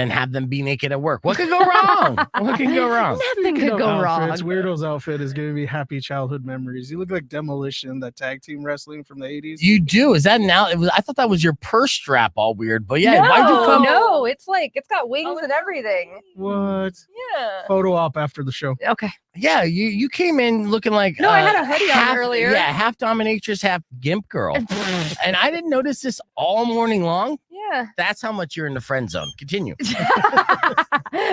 have them be naked at work. What could go wrong? What can go wrong? Nothing could go wrong. Weirdo's outfit is going to be happy childhood memories. You look like Demolition, that tag team wrestling from the 80s. You do. Is that now? I thought that was your purse strap all weird, but yeah. Why'd you come? No, it's like it's got wings and everything. What? Yeah. Photo op after the show. Okay. Yeah, you came in looking like I had a hoodie on earlier. Yeah, half dominatrix, half gimp girl. And I didn't notice this all morning long. Yeah. That's how much you're in the friend zone. Continue.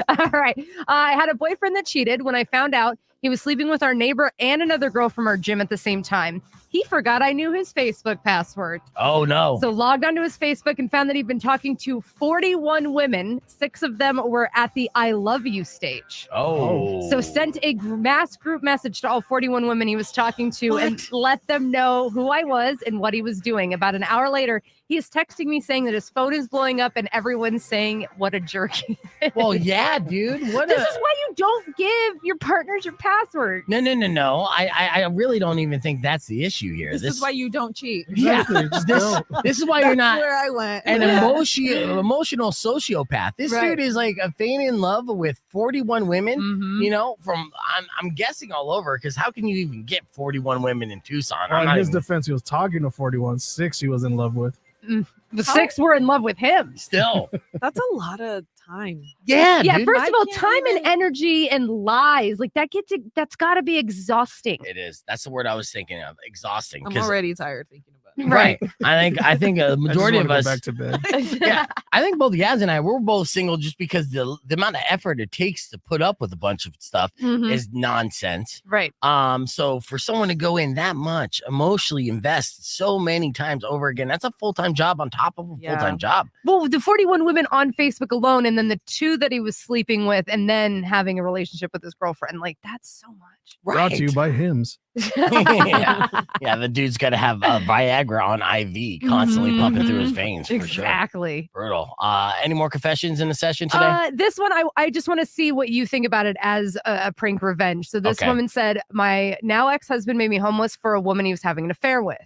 All right. I had a boyfriend that cheated. When I found out, he was sleeping with our neighbor and another girl from our gym at the same time. He forgot I knew his Facebook password. Oh no. So logged onto his Facebook and found that he'd been talking to 41 women. 6 of them were at the I love you stage. Oh. So sent a mass group message to all 41 women he was talking to and let them know who I was and what he was doing. About an hour later, he is texting me saying that his phone is blowing up and everyone's saying what a jerk he is. Well, yeah, dude. This is why you don't give your partners your password. No. I really don't even think that's the issue here. This is why you don't cheat. Exactly. Just don't. This is why you're not where I went. an emotional sociopath. This Right. dude is like a fan in love with 41 women, Mhm. you know, from I'm guessing all over, because how can you even get 41 women in Tucson? Well, I'm in not his even- defense, he was talking to 41. 6 he was in love with. The 6 were in love with him. Still. That's a lot of time. Yeah, Yeah, dude. first I of all, can't time and even- energy and lies, like that's got to be exhausting. It is. That's the word I was thinking of. Exhausting. I'm 'cause- already tired thinking about it. Right. I think a I just majority wanna of go us. back to bed. Yeah, I think both Yaz and I, we're both single just because the amount of effort it takes to put up with a bunch of stuff Mhm. is nonsense. Right. So for someone to go in that much, emotionally invest so many times over again, that's a full-time job on top of a Yeah. full-time job. Well, the 41 women on Facebook alone, and then the 2 that he was sleeping with, and then having a relationship with his girlfriend. Like, that's so much. Brought to you by Hims. yeah, the dude's got to have Viagra on IV constantly pumping through his veins. For Sure. Exactly. Brutal. Any more confessions in the session today? This one, I just want to see what you think about it as a prank revenge. So this Okay. woman said, my now ex-husband made me homeless for a woman he was having an affair with.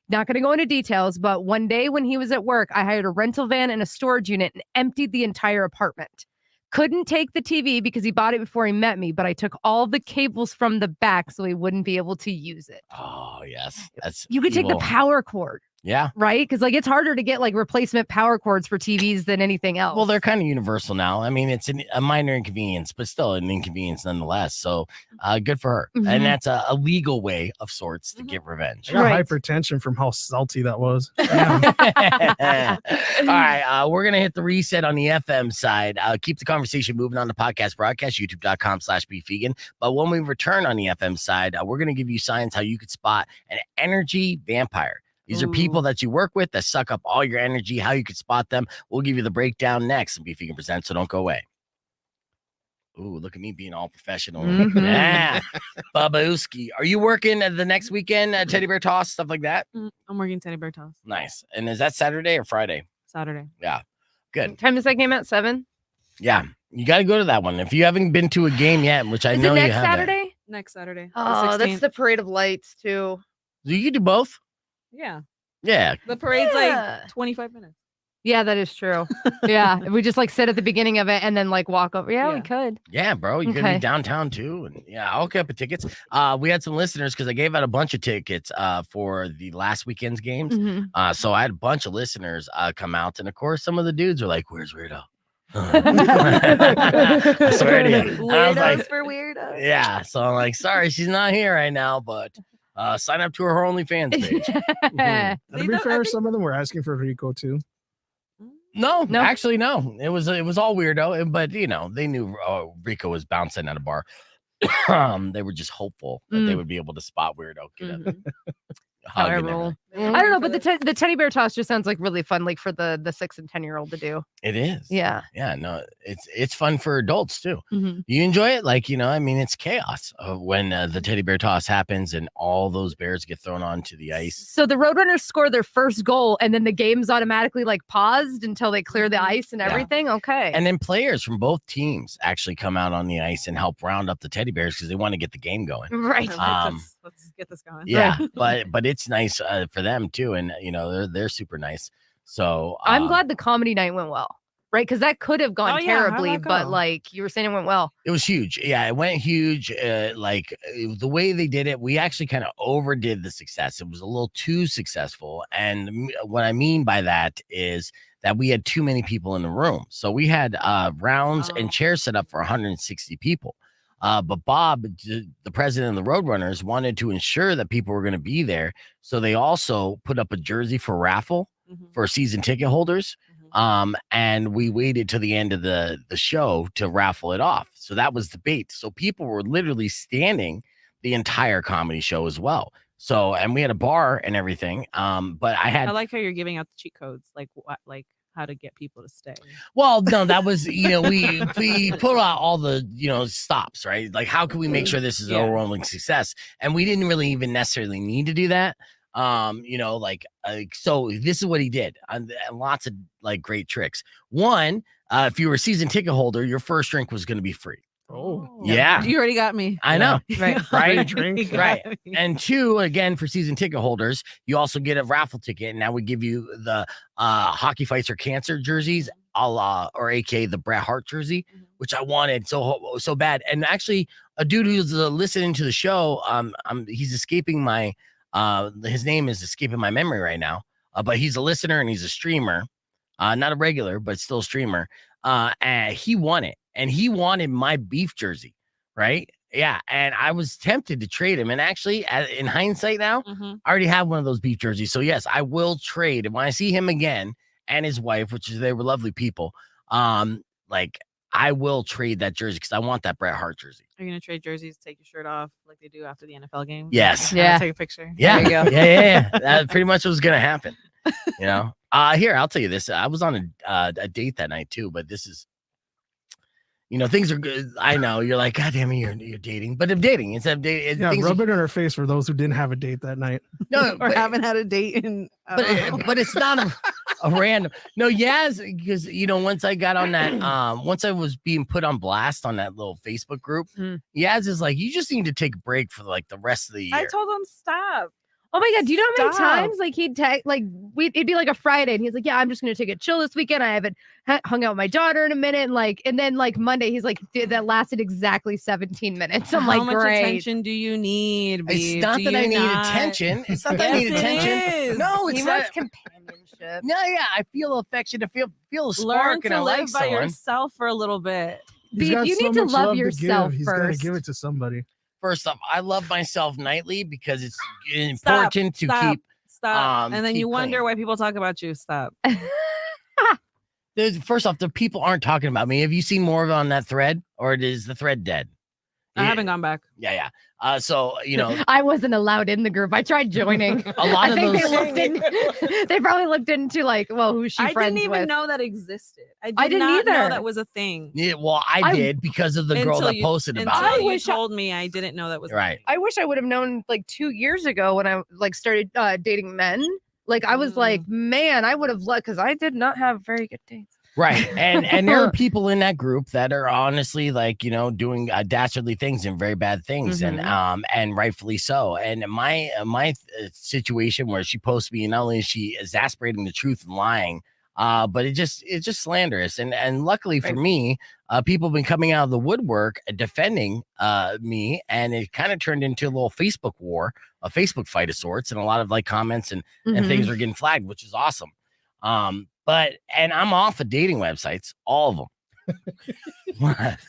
Not going to go into details, but one day when he was at work, I hired a rental van and a storage unit and emptied the entire apartment. Couldn't take the TV because he bought it before he met me, but I took all the cables from the back so he wouldn't be able to use it. Oh, yes. That's You could take the evil. power cord, Yeah. right? Because like it's harder to get like replacement power cords for TVs than anything else. Well, they're kind of universal now. I mean, it's a minor inconvenience, but still an inconvenience nonetheless. So good for her. Mhm. And that's a legal way of sorts to get revenge. I got Right. hypertension from how salty that was. Damn. All right. We're going to hit the reset on the FM side. Keep the conversation moving on the podcast broadcast, youtube.com/beefvegan. But when we return on the FM side, we're going to give you signs how you could spot an energy vampire. These are people that you work with that suck up all your energy, how you could spot them. We'll give you the breakdown next on Beef Vegan Presents, so don't go away. Ooh, look at me being all professional. Mhm. Yeah. Babooski. Are you working the next weekend at Teddy Bear Toss, stuff like that? I'm working Teddy Bear Toss Nice. And is that Saturday or Friday? Saturday. Yeah. Good. What time does that game at? 7? Yeah. You got to go to that one. If you haven't been to a game yet, which I Is know it you next have. Saturday? Next Saturday. Oh, that's 16th. the Parade of Lights too. You can do both. Yeah. Yeah. The parade's Yeah. like 25 minutes. Yeah, that is true. Yeah, if we just like sit at the beginning of it and then like walk over. Yeah, we Yeah. could. Yeah, bro. You're gonna Okay. be downtown too. And yeah, I'll get the tickets. We had some listeners because I gave out a bunch of tickets for the last weekend's games. Mhm. So I had a bunch of listeners come out, and of course, some of the dudes are like, "Where's Weirdo?" I swear to you. And I was like, for weirdos. yeah. So I'm like, sorry, she's not here right now, but sign up to her OnlyFans page. And to See, be that- I fair, think- some of them were asking for Rico too. No, No. actually, no. It was all weirdo, but you know, they knew Rico was bouncing at a bar. They were just hopeful that they would be able to spot Weirdo. Get a Mhm. hug and Terrible. everything. I don't know, but the teddy bear toss just sounds like really fun, like for the 6 and 10-year-old to do. It is. Yeah. Yeah. No, it's fun for adults too. Mhm. You enjoy it, like, you know, I mean, it's chaos when the teddy bear toss happens and all those bears get thrown onto the ice. So the Roadrunners score their first goal, and then the game's automatically like paused until they clear the ice and Yeah. everything. Okay. And then players from both teams actually come out on the ice and help round up the teddy bears because they want to get the game going. right. Let's get this going. Yeah, but it's nice for them too, and you know they're super nice. So I'm glad the comedy night went well, right? Because that could have gone Oh, yeah, how'd terribly, that but go? like you were saying, it went well. it was huge. Yeah, it went huge. The way they did it, we actually kind of overdid the success. It was a little too successful, and what I mean by that is that we had too many people in the room. So we had rounds Oh. and chairs set up for 160 people. But Bob, the president of the Roadrunners, wanted to ensure that people were going to be there. So they also put up a jersey for raffle Mhm. for season ticket holders. Mhm. And we waited to the end of the show to raffle it off. So that was the bait. So people were literally standing the entire comedy show as well. So, and we had a bar and everything. But I like how you're giving out the cheat codes, like what, like how to get people to stay. well, no, that was, we put out all the, stops, right? Like, how can we make sure this is an overwhelming success? And we didn't really even necessarily need to do that. So this is what he did. And lots of like great tricks. One, if you were a season ticket holder, your first drink was going to be free. Oh, yeah. You already got me. I know. Right. Right. Drink. Right. And two, again, for season ticket holders, you also get a raffle ticket. And now we give you the Hockey Fights or Cancer jerseys, or aka the Bret Hart jersey, which I wanted so bad. And actually, a dude who's listening to the show, he's escaping my his name is escaping my memory right now. But he's a listener and he's a streamer, not a regular, but still a streamer. And he won it. And he wanted my beef jersey, right? Yeah. And I was tempted to trade him. And actually, in hindsight now, I already have one of those beef jerseys. So yes, I will trade. And when I see him again and his wife, they were lovely people, I will trade that jersey because I want that Bret Hart jersey. Are you gonna trade jerseys, take your shirt off like they do after the NFL game? Yes. Yeah. Take a picture. Yeah. There you go. Yeah. That pretty much was gonna happen. Here, I'll tell you this. I was on a date that night too, but this is, things are good. I know you're like, God damn it, you're dating, but I'm dating. Instead of dating, Yeah, rub it in her face for those who didn't have a date that night. No, Or haven't had a date in. but it's not a random. No, yes, because once I got on that, once I was being put on blast on that little Facebook group, Yaz is like, you just need to take a break for like the rest of the year. I told him stop. Oh my God. Do you know how many Stop. times like he'd it'd be like a Friday and he's like, yeah, I'm just going to take a chill this weekend. I haven't hung out with my daughter in a minute. And then Monday, he's like, dude, that lasted exactly 17 minutes. I'm like, How much great. attention do you need? It's not that I need attention. It's not that I need Yes, it attention. is. No, it's He not. wants companionship. No, yeah, I feel affection. I feel a spark, Learn and I to like live by someone. yourself for a little bit. He's Beef, got you so need to much love love yourself He's got to first. give it to somebody. First off, I love myself nightly because it's important to keep. Stop. And then keep you wonder clean. why people talk about you. Stop. First off, the people aren't talking about me. Have you seen more of it on that thread, or is the thread dead? I haven't gone back. Yeah. So I wasn't allowed in the group. I tried joining. a lot I of think those. they probably looked into who's she I friends didn't even with. know that existed. I didn't not know either. that was a thing. Yeah, well, I did because of the girl Until that you- posted about Until it. you wish I- told me, I didn't know that was a Right. thing. I wish I would have known 2 years ago when I started dating men. I was like, man, I would have loved because I did not have very good dates. Right. And there are people in that group that are honestly doing dastardly things and very bad things and rightfully so. And my situation where she posts me, not only is she exasperating the truth and lying, but it's just slanderous. And luckily for me, people have been coming out of the woodwork defending me, and it kind of turned into a little Facebook war, a Facebook fight of sorts, and a lot of comments and things are getting flagged, which is awesome. And I'm off of dating websites, all of them.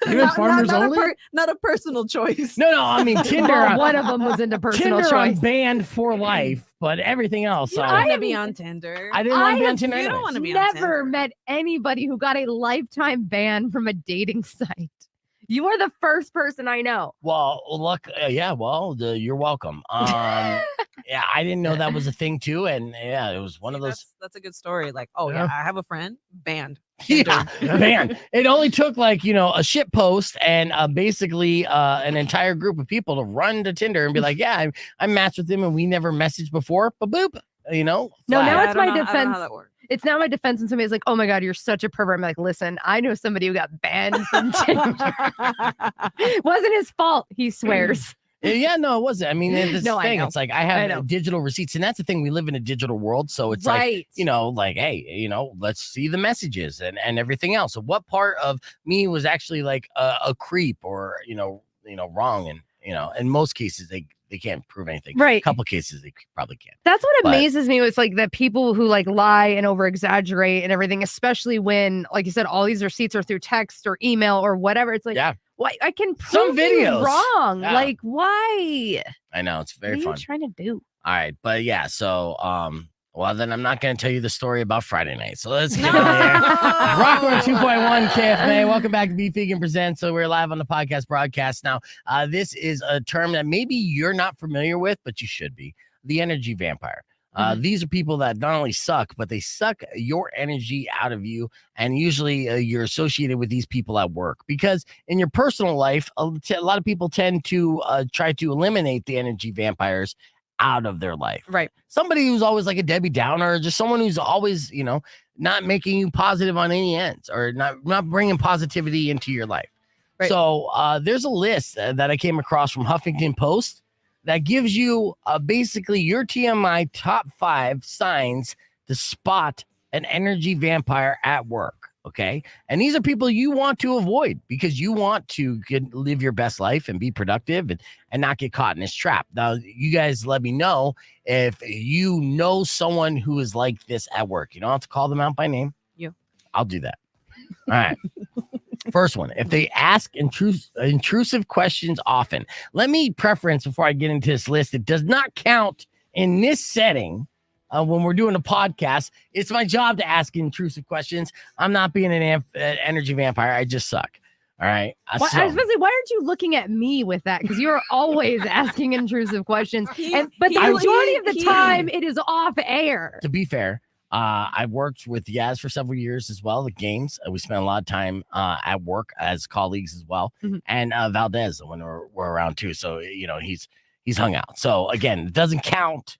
Even farmers only. Not a personal choice. No, I mean Tinder. Well, one of them was into personal Tinder choice. I'm banned for life, but everything else. You I don't want to haven't be even- on Tinder. didn't want to be I on Tinder. you don't anyways. want to be on Never Tinder. met anybody who got a lifetime ban from a dating site. You are the first person I know. Well, look, you're welcome. Yeah, I didn't know that was a thing too, and yeah, it was one of those. That's a good story. I have a friend banned. Yeah, man. It only took a shit post and basically an entire group of people to run to Tinder and be like, yeah, I matched with him and we never messaged before, but boop, No, flag. now it's I don't my know- I don't know defense. how that works. It's now my defense when somebody's like, oh my God, you're such a pervert. I'm like, listen, I know somebody who got banned from Tinder. It wasn't his fault, he swears. Yeah, no, it wasn't. I mean, this No, I thing, know. it's like I I have know. digital receipts, and that's the thing. We live in a digital world, so it's Right. hey, let's see the messages and everything else. So, what part of me was actually a creep or wrong? And in most cases, they can't prove anything. Right. A couple cases they probably can. That's what But- amazes me with that people who lie and over exaggerate and everything, especially when, like you said, all these receipts are through text or email or whatever. It's Yeah. why I can prove Some you videos. wrong. Yeah. Why? I know it's very what are fun. you trying to do? All right, but yeah, so Well, then I'm not going to tell you the story about Friday night. So let's get on there. Rock 2.1 KFMA. Welcome back to Beef Vegan Presents. So we're live on the podcast broadcast now. This is a term that maybe you're not familiar with, but you should be. The energy vampire. These are people that not only suck, but they suck your energy out of you. And usually you're associated with these people at work because in your personal life, a lot of people tend to try to eliminate the energy vampires out of their life. Right. Somebody who's always like a Debbie Downer, just someone who's always, not making you positive on any ends or not bringing positivity into your life. Right. So there's a list that I came across from Huffington Post that gives you basically your TMI top 5 signs to spot an energy vampire at work. Okay. And these are people you want to avoid because you want to live your best life and be productive and not get caught in this trap. Now, you guys let me know if you know someone who is like this at work. You don't have to call them out by name. You. I'll do that. All right. First one, if they ask intrusive questions often. Let me preference before I get into this list. It does not count in this setting. When we're doing a podcast, it's my job to ask intrusive questions. I'm not being an energy vampire. I just suck. All right. I was supposed to say, why aren't you looking at me with that? Because you're always asking intrusive questions. But the majority of the time, it is off air. To be fair, I worked with Yas for several years as well. The games. We spent a lot of time at work as colleagues as well. And Valdez when we're around too. So, he's hung out. So again, it doesn't count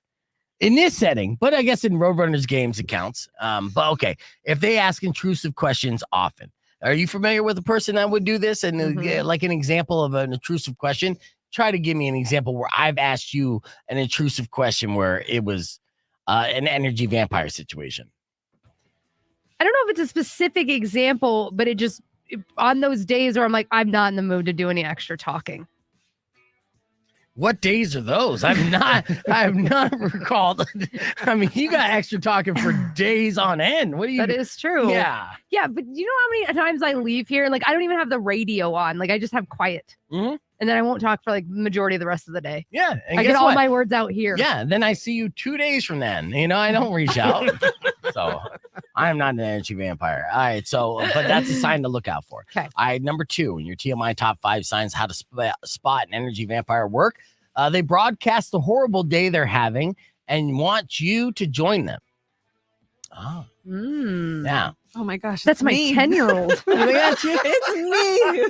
in this setting, but I guess in Roadrunners games, it counts. But okay, if they ask intrusive questions often, are you familiar with a person that would do this? And like an example of an intrusive question, try to give me an example where I've asked you an intrusive question where it was an energy vampire situation. I don't know if it's a specific example, but it just on those days where I'm like, I'm not in the mood to do any extra talking. What days are those? I have not recalled. I mean, you got extra talking for days on end. What do you? That is true. Yeah. Yeah, but you know how many times I leave here? Like, I don't even have the radio on. Like, I just have quiet. And then I won't talk for like the majority of the rest of the day. Yeah. And I get all my words out here. Yeah. Then I see you 2 days from then. I don't reach out. So I'm not an energy vampire. All right. So, but that's a sign to look out for. Okay. All right. Number 2, in your TMI top 5 signs how to spot an energy vampire at work. They broadcast the horrible day they're having and want you to join them. Oh. Yeah. Oh my gosh. That's my 10-year-old. It's me.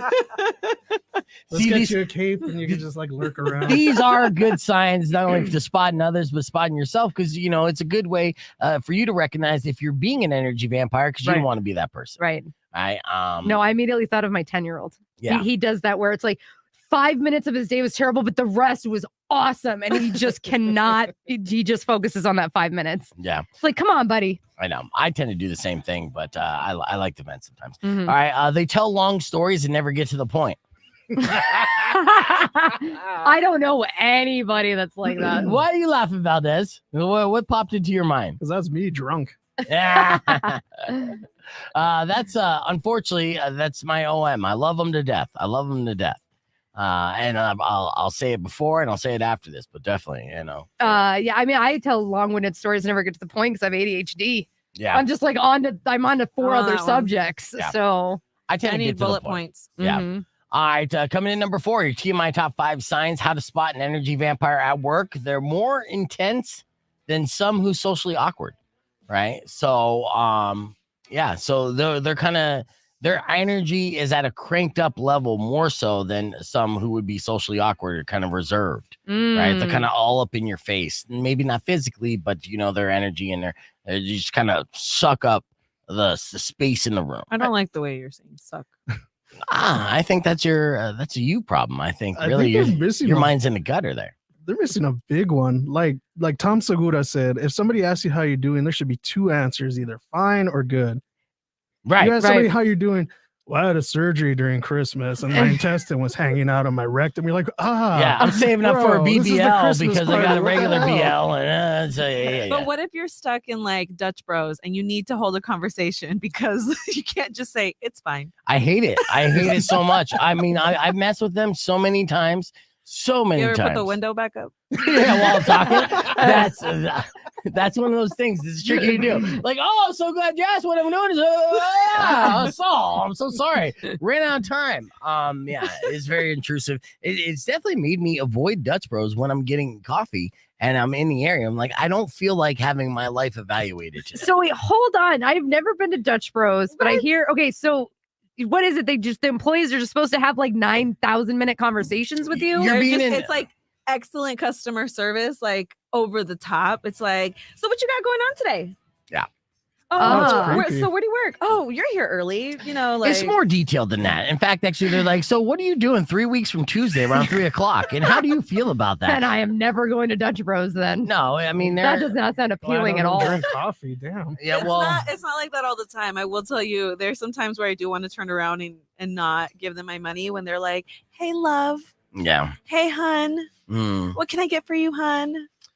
Let's get you a cape and you can just like lurk around. These are good signs, not only to spot in others, but spotting yourself. Because, it's a good way for you to recognize if you're being an energy vampire because you don't want to be that person. Right. Right. No, I immediately thought of my 10-year-old. Yeah. He does that where it's like 5 minutes of his day was terrible, but the rest was awesome. And he just cannot, he just focuses on that 5 minutes. Yeah. It's like, come on, buddy. I know. I tend to do the same thing, but I like to vent sometimes. All right. They tell long stories and never get to the point. I don't know anybody that's like that. Why are you laughing, Valdez? What popped into your mind? Because that's me drunk. Yeah. That's unfortunately, that's my OM. I love them to death. And I'll say it before and I'll say it after this, but definitely, Yeah, I mean, I tell long-winded stories and never get to the point because I have ADHD. Yeah. I'm just like I'm on to 4 other subjects. Yeah. So I tend to need get to bullet the point. points. Yeah. All right. Coming in number 4, your TMI top 5 signs how to spot an energy vampire at work. They're more intense than some who's socially awkward. Right. So, so they're kind of, their energy is at a cranked up level more so than some who would be socially awkward or kind of reserved, right? They're kind of all up in your face, maybe not physically, but their energy and they just kind of suck up the space in the room. I don't like the way you're saying suck. I think that's a you problem. I think really your mind's in the gutter there. They're missing a big one. Like Tom Segura said, if somebody asks you how you're doing, there should be 2 answers, either fine or good. Right. You ask somebody how you're doing. Well, I had a surgery during Christmas and my intestine was hanging out of my rectum. You're like, yeah, I'm saving up for a BBL because I got a regular BL. And But what if you're stuck in like Dutch Bros and you need to hold a conversation because you can't just say it's fine? I hate it. I hate it so much. I mean, I've messed with them so many times. So many You ever times. put the window back up? Yeah, while I'm talking. That's one of those things that's tricky to do. Like, oh, I'm so glad you asked what I'm doing. I'm so sorry. Ran out of time. Yeah, it's very intrusive. It's definitely made me avoid Dutch Bros when I'm getting coffee and I'm in the area. I'm like, I don't feel like having my life evaluated today. So wait, hold on. I've never been to Dutch Bros, but I hear, okay, so what is it? The employees are just supposed to have like 9,000-minute conversations with you? It's like excellent customer service, like over the top. It's like, so what you got going on today? Yeah. So where do you work? Oh, you're here early. You know, like it's more detailed than that. In fact, actually, they're like, so what are you doing 3 weeks from Tuesday around 3:00? And how do you feel about that? And I am never going to Dutch Bros then. No, I mean, that does not sound appealing at all. Drink coffee, damn. Yeah, it's not like that all the time. I will tell you, there's some times where I do want to turn around and not give them my money when they're like, hey, love. Yeah. Hey, hun. What can I get for you, hun?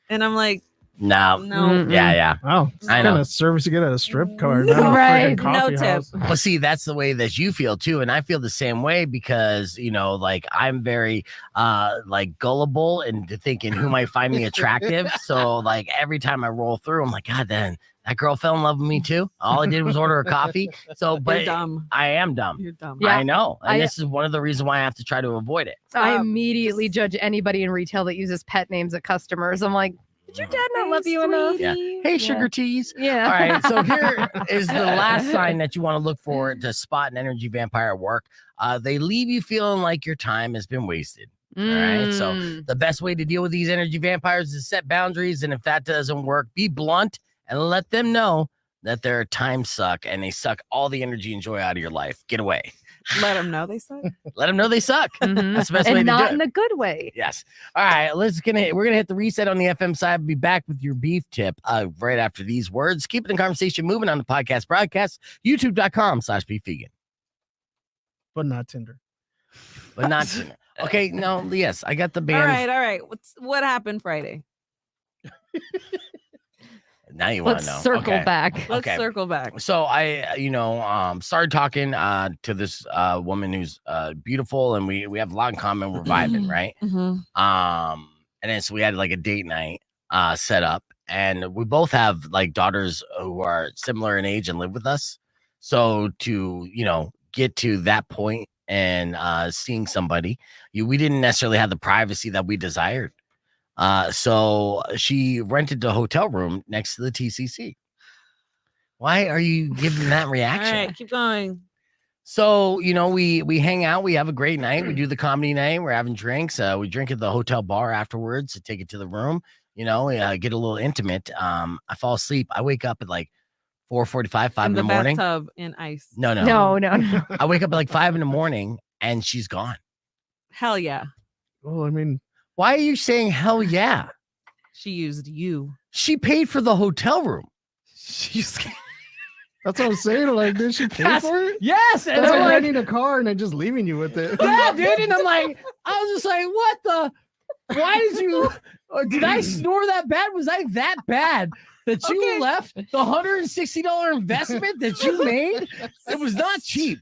And I'm like, no. Yeah. Oh, I kind know. of service you get at a strip card. Right. No tip. Well, see, that's the way that you feel too, and I feel the same way because like I'm very like gullible into thinking who might find me attractive. So like every time I roll through, I'm like, God, then that girl fell in love with me too. All I did was order a coffee. So, but You're dumb. I am dumb. You're dumb. Yeah. I know, and this is one of the reasons why I have to try to avoid it. I immediately judge anybody in retail that uses pet names at customers. I'm like, did your dad not love you enough? Yeah. Hey, sugar teas. Yeah. All right. So here is the last sign that you want to look for to spot an energy vampire at work. They leave you feeling like your time has been wasted. All right. So the best way to deal with these energy vampires is set boundaries. And if that doesn't work, be blunt and let them know that their time suck and they suck all the energy and joy out of your life. Get away. Let them know they suck. Let them know they suck. That's the best And way to do not it. in a good way. Yes. All right. We're gonna hit the reset on the FM side. Be back with your beef tip right after these words. Keep the conversation moving on the podcast broadcast. YouTube.com/beefvegan. But not Tinder. But not Tinder. Okay. No. Yes. I got the band. All right. What happened Friday? Now you want Let's to know. circle Okay. back. Let's circle back. So I, started talking to this woman who's beautiful, and we have a lot in common. We're vibing, right? And then so we had like a date night set up, and we both have like daughters who are similar in age and live with us. So to get to that point and seeing somebody, we didn't necessarily have the privacy that we desired. So she rented a hotel room next to the TCC. Why are you giving that reaction? All right, keep going. So, we hang out, we have a great night, we do the comedy night, we're having drinks, we drink at the hotel bar afterwards to take it to the room, we get a little intimate. I fall asleep. I wake up at like 4:45, 5 in the morning. Bathtub in ice. No. I wake up at like 5 in the morning and she's gone. Hell yeah. Well, I mean, why are you saying hell yeah? She used you. She paid for the hotel room. That's what I'm saying. Like, did she pay for it? Yes. And That's I'm like like, renting a car and then just leaving you with it. yeah, dude. And I'm like, I was just like, what the? Why did you? Did I snore that bad? Was I that bad that you left the $160 investment that you made? It was not cheap.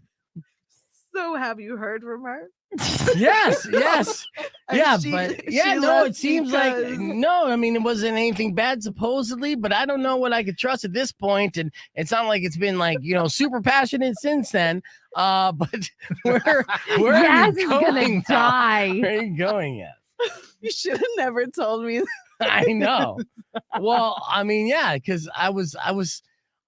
So have you heard from her? Yes. Yeah, She it left seems because- like no. I mean, it wasn't anything bad supposedly, but I don't know what I could trust at this point, and it's not like it's been like super passionate since then. But where Yas are you is gonna going now? die. Where are you going, Yas? You should have never told me. I know. Well, I mean, yeah, because I was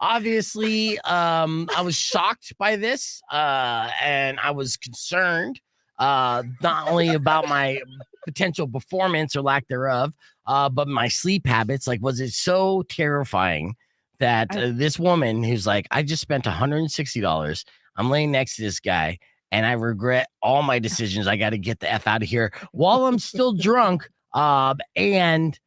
obviously I was shocked by this, and I was concerned. Not only about my potential performance or lack thereof, but my sleep habits. Like, was it so terrifying that this woman who's like, I just spent $160. I'm laying next to this guy, and I regret all my decisions. I got to get the F out of here while I'm still drunk. And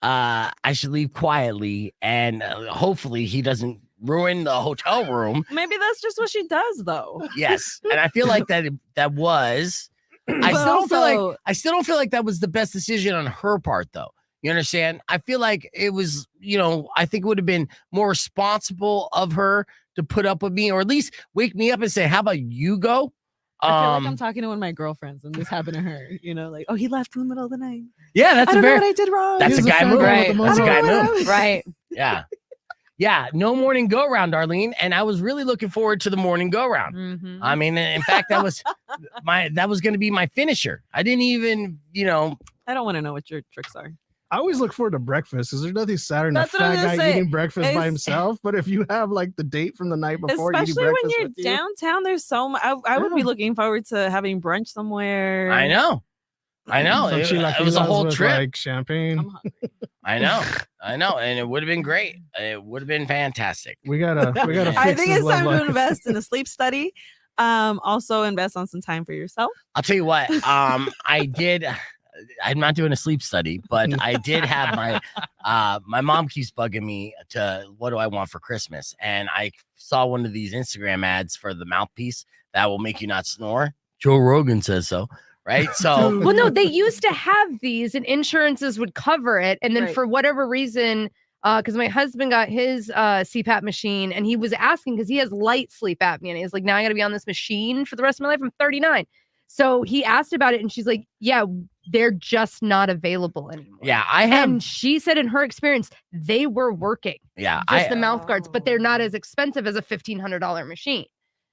I should leave quietly, and hopefully he doesn't ruin the hotel room. Maybe that's just what she does, though. Yes, and I feel like that was. I still don't feel like that was the best decision on her part, though. You understand? I feel like it was. I think it would have been more responsible of her to put up with me, or at least wake me up and say, "How about you go?" I feel like I'm talking to one of my girlfriends, and this happened to her. Like, oh, he left in the middle of the night. Yeah, that's I don't know what I did wrong. That's a guy move. Right. That's a guy move. Right. Yeah, no morning go round, Darlene, and I was really looking forward to the morning go round. Mhm. I mean, in fact, that was going to be my finisher. I didn't even, I don't want to know what your tricks are. I always look forward to breakfast because there's nothing sadder than a That's what I was fat gonna guy say. eating breakfast by It's- himself. But if you have like the date from the night before, eating Especially when breakfast you're with you, downtown, there's so much. I would be looking forward to having brunch somewhere. I know. some It was a chilaquiles whole with, trip. like champagne. I'm hungry. I know, and it would have been great. It would have been fantastic. We gotta fix I think his it's love time life. to invest in a sleep study. Also invest on some time for yourself. I'll tell you what. I did. I'm not doing a sleep study, but I did have my mom keeps bugging me to what do I want for Christmas, and I saw one of these Instagram ads for the mouthpiece that will make you not snore. Joe Rogan says so, right? So Well, no, they used to have these and insurances would cover it. And then Right. for whatever reason, because my husband got his CPAP machine and he was asking because he has light sleep apnea. And he's like, now I got to be on this machine for the rest of my life. I'm 39. So he asked about it and she's like, yeah, they're just not available anymore. yeah, I have. And she said in her experience, they were working, Yeah, just the mouth guards, but they're not as expensive as a $1,500 machine.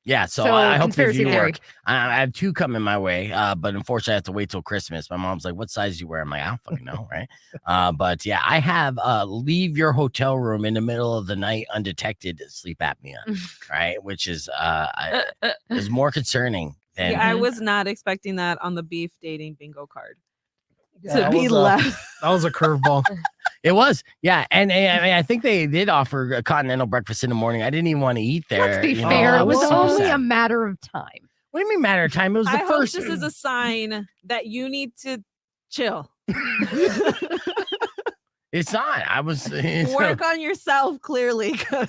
Yeah, so So, I hope they conspiracy do theory. work. I have 2 coming my way, but unfortunately I have to wait till Christmas. My mom's like, "What size do you wear?" I'm like, "I don't fucking know, right?" But yeah, I have leave your hotel room in the middle of the night undetected sleep apnea, right? Which is is more concerning than Yeah, I was not expecting that on the beef dating bingo card Yeah, to that be was a- left. That was a curveball. it was. Yeah, and I mean, I think they did offer a continental breakfast in the morning. I didn't even want to eat there. Let's be you know, fair. I It was super only sad. a matter of time. What do you mean matter of time? It was the I hope first. this is a sign that you need to chill. It's not. I was. Work on yourself clearly because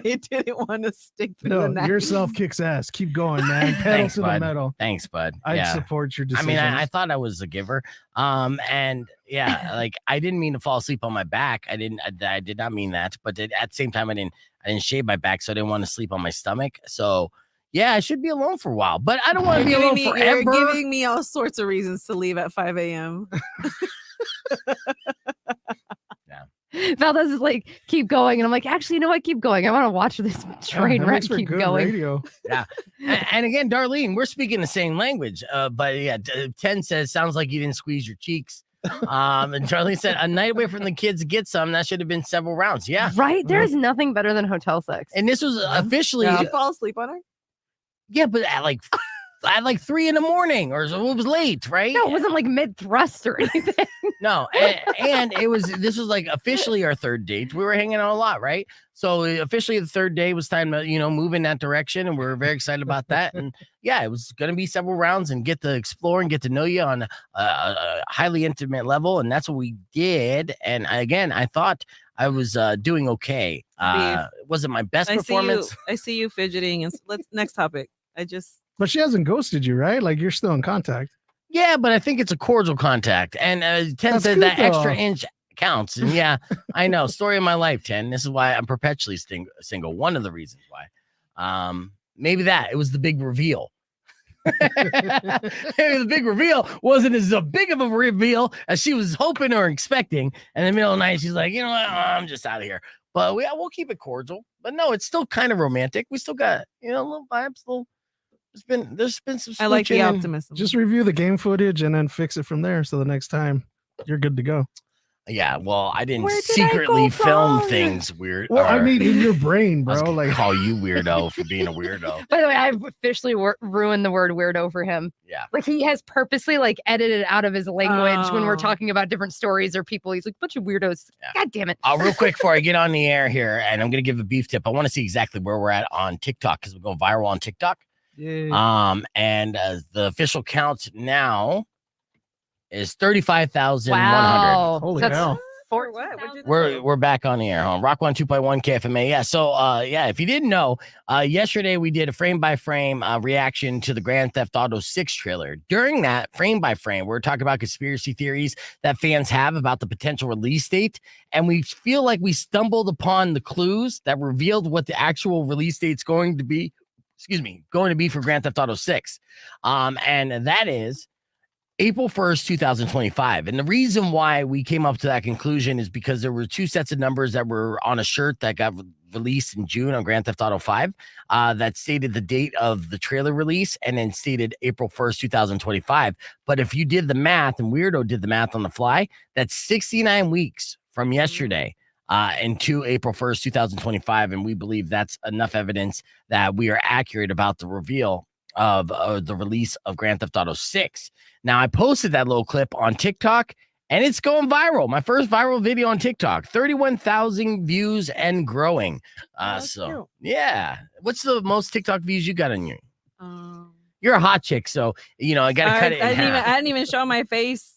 they didn't want to stick through the No, night. yourself kicks ass. Keep going, man. Pedal Thanks, to the bud. metal. Thanks, bud. I Yeah. support your I decision. mean, I thought I was a giver. And yeah, like I didn't mean to fall asleep on my back. I did not mean that. But at the same time, I didn't shave my back, so I didn't want to sleep on my stomach. So yeah, I should be alone for a while. But I don't want to be alone forever. You're giving me all sorts of reasons to leave at 5 a.m. Valdez is like, keep going. And I'm like, actually, you know what? Keep going. I want to watch this train that wreck makes for keep good going. radio. And again, Darlene, we're speaking the same language. But yeah, 10 says, sounds like you didn't squeeze your cheeks. And Darlene said, a night away from the kids to get some. That should have been several rounds. Yeah. Right? There's nothing better than hotel sex. And this was officially, Did you fall asleep on her? yeah, but at like 3 a.m, or so it was late, right? No, it wasn't like mid thrust or anything. No, and this was like officially our 3rd date. We were hanging out a lot, right? So officially the 3rd day was time to move in that direction, and we were very excited about that. And yeah, it was going to be several rounds and get to explore and get to know you on a highly intimate level, and that's what we did. And again, I thought I was doing okay. It wasn't my best performance. I see you fidgeting. And let's next topic. But she hasn't ghosted you, right? Like you're still in contact. Yeah, but I think it's a cordial contact. And 10 That's said good, that extra though. inch counts. And yeah, I know. Story of my life, 10. This is why I'm perpetually single. One of the reasons why. Maybe it was the big reveal. Maybe the big reveal wasn't as big of a reveal as she was hoping or expecting. And in the middle of the night, she's like, you know what? I'm just out of here. But we'll keep it cordial. But no, it's still kind of romantic. We still got, little vibes, there's been some. I like the smooching and- optimism. Just review the game footage and then fix it from there. So the next time you're good to go. Yeah, well, I didn't Where did I secretly go film wrong? things weird. Well, I or- mean, in your brain, I was bro. gonna Like, call you weirdo for being a weirdo. By the way, I've officially ruined the word weirdo for him. Yeah. Like he has purposely like edited it out of his language when we're Oh. talking about different stories or people. He's like, bunch of weirdos. Yeah. God damn it. Real quick before I get on the air here, and I'm gonna give a beef tip. I want to see exactly where we're at on TikTok because we're going viral on TikTok. yeah. And the official count now is 35,100. Wow. Holy That's hell. For what? What'd you We're back on the air, huh? Rock 102.1 KFMA. Yeah. So if you didn't know, yesterday we did a frame by frame reaction to the Grand Theft Auto 6 trailer. During that frame by frame, we're talking about conspiracy theories that fans have about the potential release date, and we feel like we stumbled upon the clues that revealed what the actual release date's going to be. For Grand Theft Auto 6. And that is April 1st, 2025. And the reason why we came up to that conclusion is because there were two sets of numbers that were on a shirt that got released in June on Grand Theft Auto 5 that stated the date of the trailer release and then stated April 1st, 2025. But if you did the math, and Weirdo did the math on the fly, that's 69 weeks from yesterday into April 1st, 2025. And we believe that's enough evidence that we are accurate about the reveal of the release of Grand Theft Auto 6. Now, I posted that little clip on TikTok, and it's going viral. My first viral video on TikTok, 31,000 views and growing. Cute. Yeah. What's the most TikTok views you got on your? You're a hot chick, so I gotta cut it. I didn't even show my face.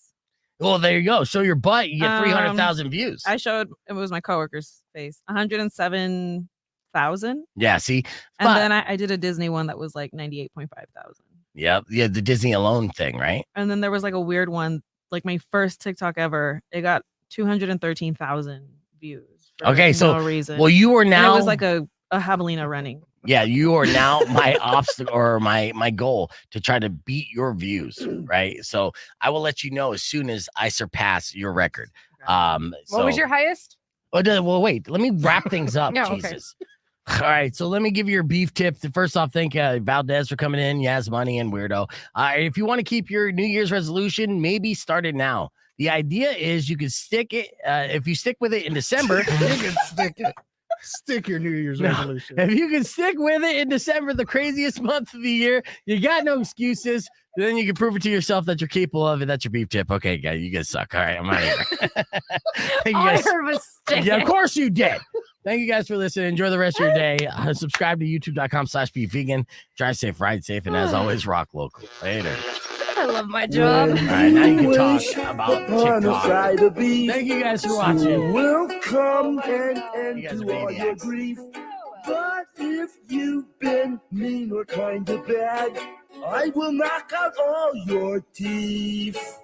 Well, there you go. Show your butt. You get 300,000 views. I showed it was my coworker's face. 107,000. Yeah. See, and then I did a Disney one that was like 98.5 thousand. Yeah, the Disney Alone thing, right? And then there was like a weird one, like my first TikTok ever. It got 213,000 views. Okay, so no reason. Well, you are now. And it was like a javelina running. Yeah, you are now my obstacle or my goal to try to beat your views, right? So I will let you know as soon as I surpass your record. What was your highest? Well, wait, let me wrap things up. No, Jesus. Okay. All right, so let me give you your beef tip. First off, thank Valdez for coming in, Yas Money and Weirdo. If you want to keep your New Year's resolution, maybe start it now. The idea is you can stick it. If you stick with it in December, you can stick your New Year's resolution. If you can stick with it in December, the craziest month of the year, you got no excuses. Then you can prove it to yourself that you're capable of it. That's your beef tip. Okay, guys, you guys suck. All right, I'm out of here. All I heard was stick. Yeah, of course you did. Thank you guys for listening. Enjoy the rest of your day. Subscribe to youtube.com/bevegan. Drive safe, ride safe, and as always, rock local. Later. I love my job. All right, now you can talk about TikTok. Thank you guys for watching. We'll come and You guys are do all your maniacs. grief. But if you've been mean or kind of bad, I will knock out all your teeth.